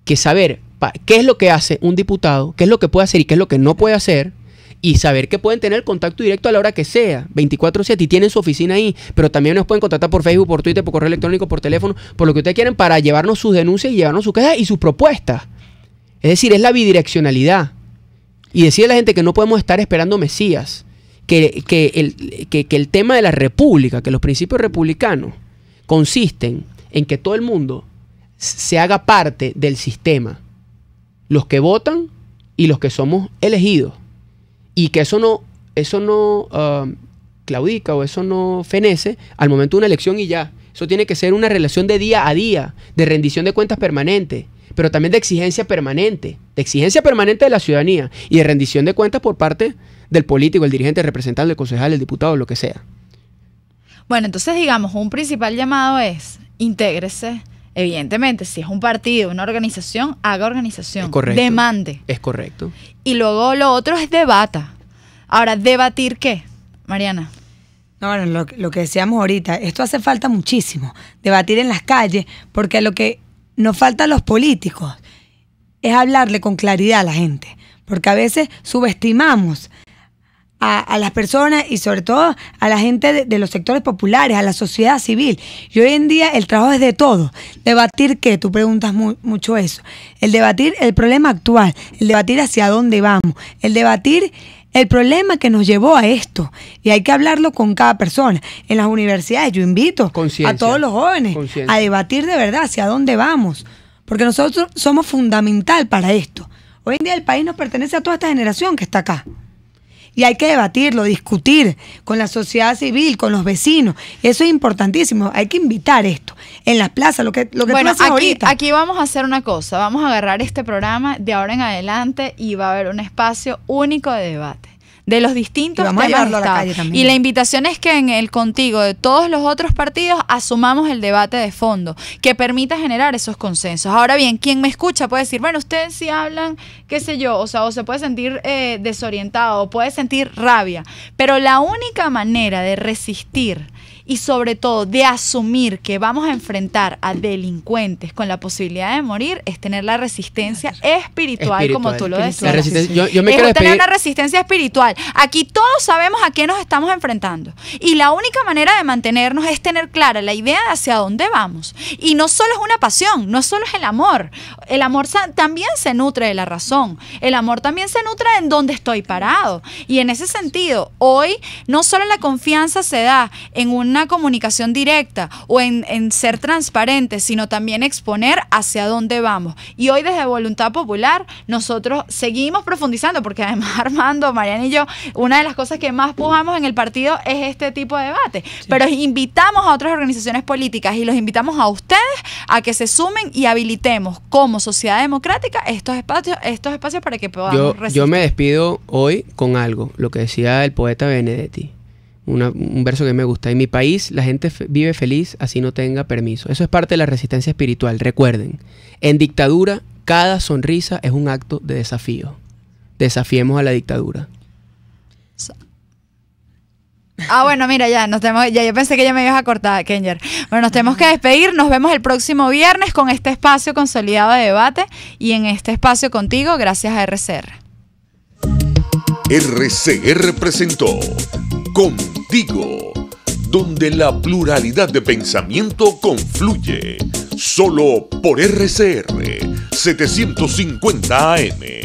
que saber qué es lo que hace un diputado, qué es lo que puede hacer y qué es lo que no puede hacer, y saber que pueden tener contacto directo a la hora que sea, 24/7, y tienen su oficina ahí, pero también nos pueden contactar por Facebook, por Twitter, por correo electrónico, por teléfono, por lo que ustedes quieran, para llevarnos sus denuncias y llevarnos sus quejas y sus propuestas. Es decir, es la bidireccionalidad. Y decirle a la gente que no podemos estar esperando mesías. Que el tema de la república, que los principios republicanos consisten en que todo el mundo se haga parte del sistema, los que votan y los que somos elegidos, y que eso no claudica o eso no fenece al momento de una elección y ya. Eso tiene que ser una relación de día a día, de rendición de cuentas permanente, pero también de exigencia permanente de la ciudadanía y de rendición de cuentas por parte del político, el dirigente, el representante, el concejal, el diputado, lo que sea. Bueno, entonces digamos, un principal llamado es intégrese. Evidentemente, si es un partido, una organización, haga organización. Es correcto. Demande. Es correcto. Y luego lo otro es debata. Ahora, ¿debatir qué, Mariana? No, bueno, lo que decíamos ahorita, esto hace falta muchísimo, debatir en las calles, porque lo que nos falta a los políticos es hablarle con claridad a la gente, porque a veces subestimamos a las personas y sobre todo a la gente de los sectores populares, a la sociedad civil. Y hoy en día el trabajo es de todo. ¿Debatir qué? Tú preguntas mucho eso. El debatir el problema actual, el debatir hacia dónde vamos, el debatir el problema que nos llevó a esto. Y hay que hablarlo con cada persona. En las universidades yo invito a todos los jóvenes a debatir de verdad hacia dónde vamos. Porque nosotros somos fundamental para esto. Hoy en día el país nos pertenece a toda esta generación que está acá. Y hay que debatirlo, discutir con la sociedad civil, con los vecinos. Eso es importantísimo. Hay que invitar esto en las plazas, lo que tú haces ahorita. Aquí vamos a hacer una cosa. Vamos a agarrar este programa de ahora en adelante y va a haber un espacio único de debate. de los distintos vamos a temas de llevarlo a la Estado. calle también. Y la invitación es que en el Contigo de todos los otros partidos asumamos el debate de fondo que permita generar esos consensos. Ahora bien, quien me escucha puede decir, bueno, ustedes sí hablan, qué sé yo, o sea, o se puede sentir desorientado, o puede sentir rabia, pero la única manera de resistir y sobre todo de asumir que vamos a enfrentar a delincuentes con la posibilidad de morir es tener la resistencia espiritual. Como tú lo decías. Yo me quiero tener una resistencia espiritual. Aquí todos sabemos a qué nos estamos enfrentando. Y la única manera de mantenernos es tener clara la idea de hacia dónde vamos. Y no solo es una pasión, no solo es el amor. El amor también se nutre de la razón. El amor también se nutre en dónde estoy parado. Y en ese sentido, hoy no solo la confianza se da en una comunicación directa o en ser transparente, sino también exponer hacia dónde vamos. Y hoy desde Voluntad Popular nosotros seguimos profundizando, porque además Armando, Mariana y yo, una de las cosas que más pujamos en el partido es este tipo de debate. Sí. Pero invitamos a otras organizaciones políticas y los invitamos a ustedes a que se sumen y habilitemos como sociedad democrática estos espacios para que podamos resistir. Yo me despido hoy con algo, lo que decía el poeta Benedetti. Un verso que me gusta. En mi país la gente vive feliz así no tenga permiso. Eso es parte de la resistencia espiritual. Recuerden, en dictadura cada sonrisa es un acto de desafío. Desafiemos a la dictadura. Bueno, mira, ya yo pensé que ya me ibas a cortar, Kenyer. Bueno, nos tenemos que despedir. Nos vemos el próximo viernes con este espacio consolidado de debate y en este espacio contigo, gracias a RCR. RCR presentó Contigo, donde la pluralidad de pensamiento confluye. Solo por RCR 750 AM.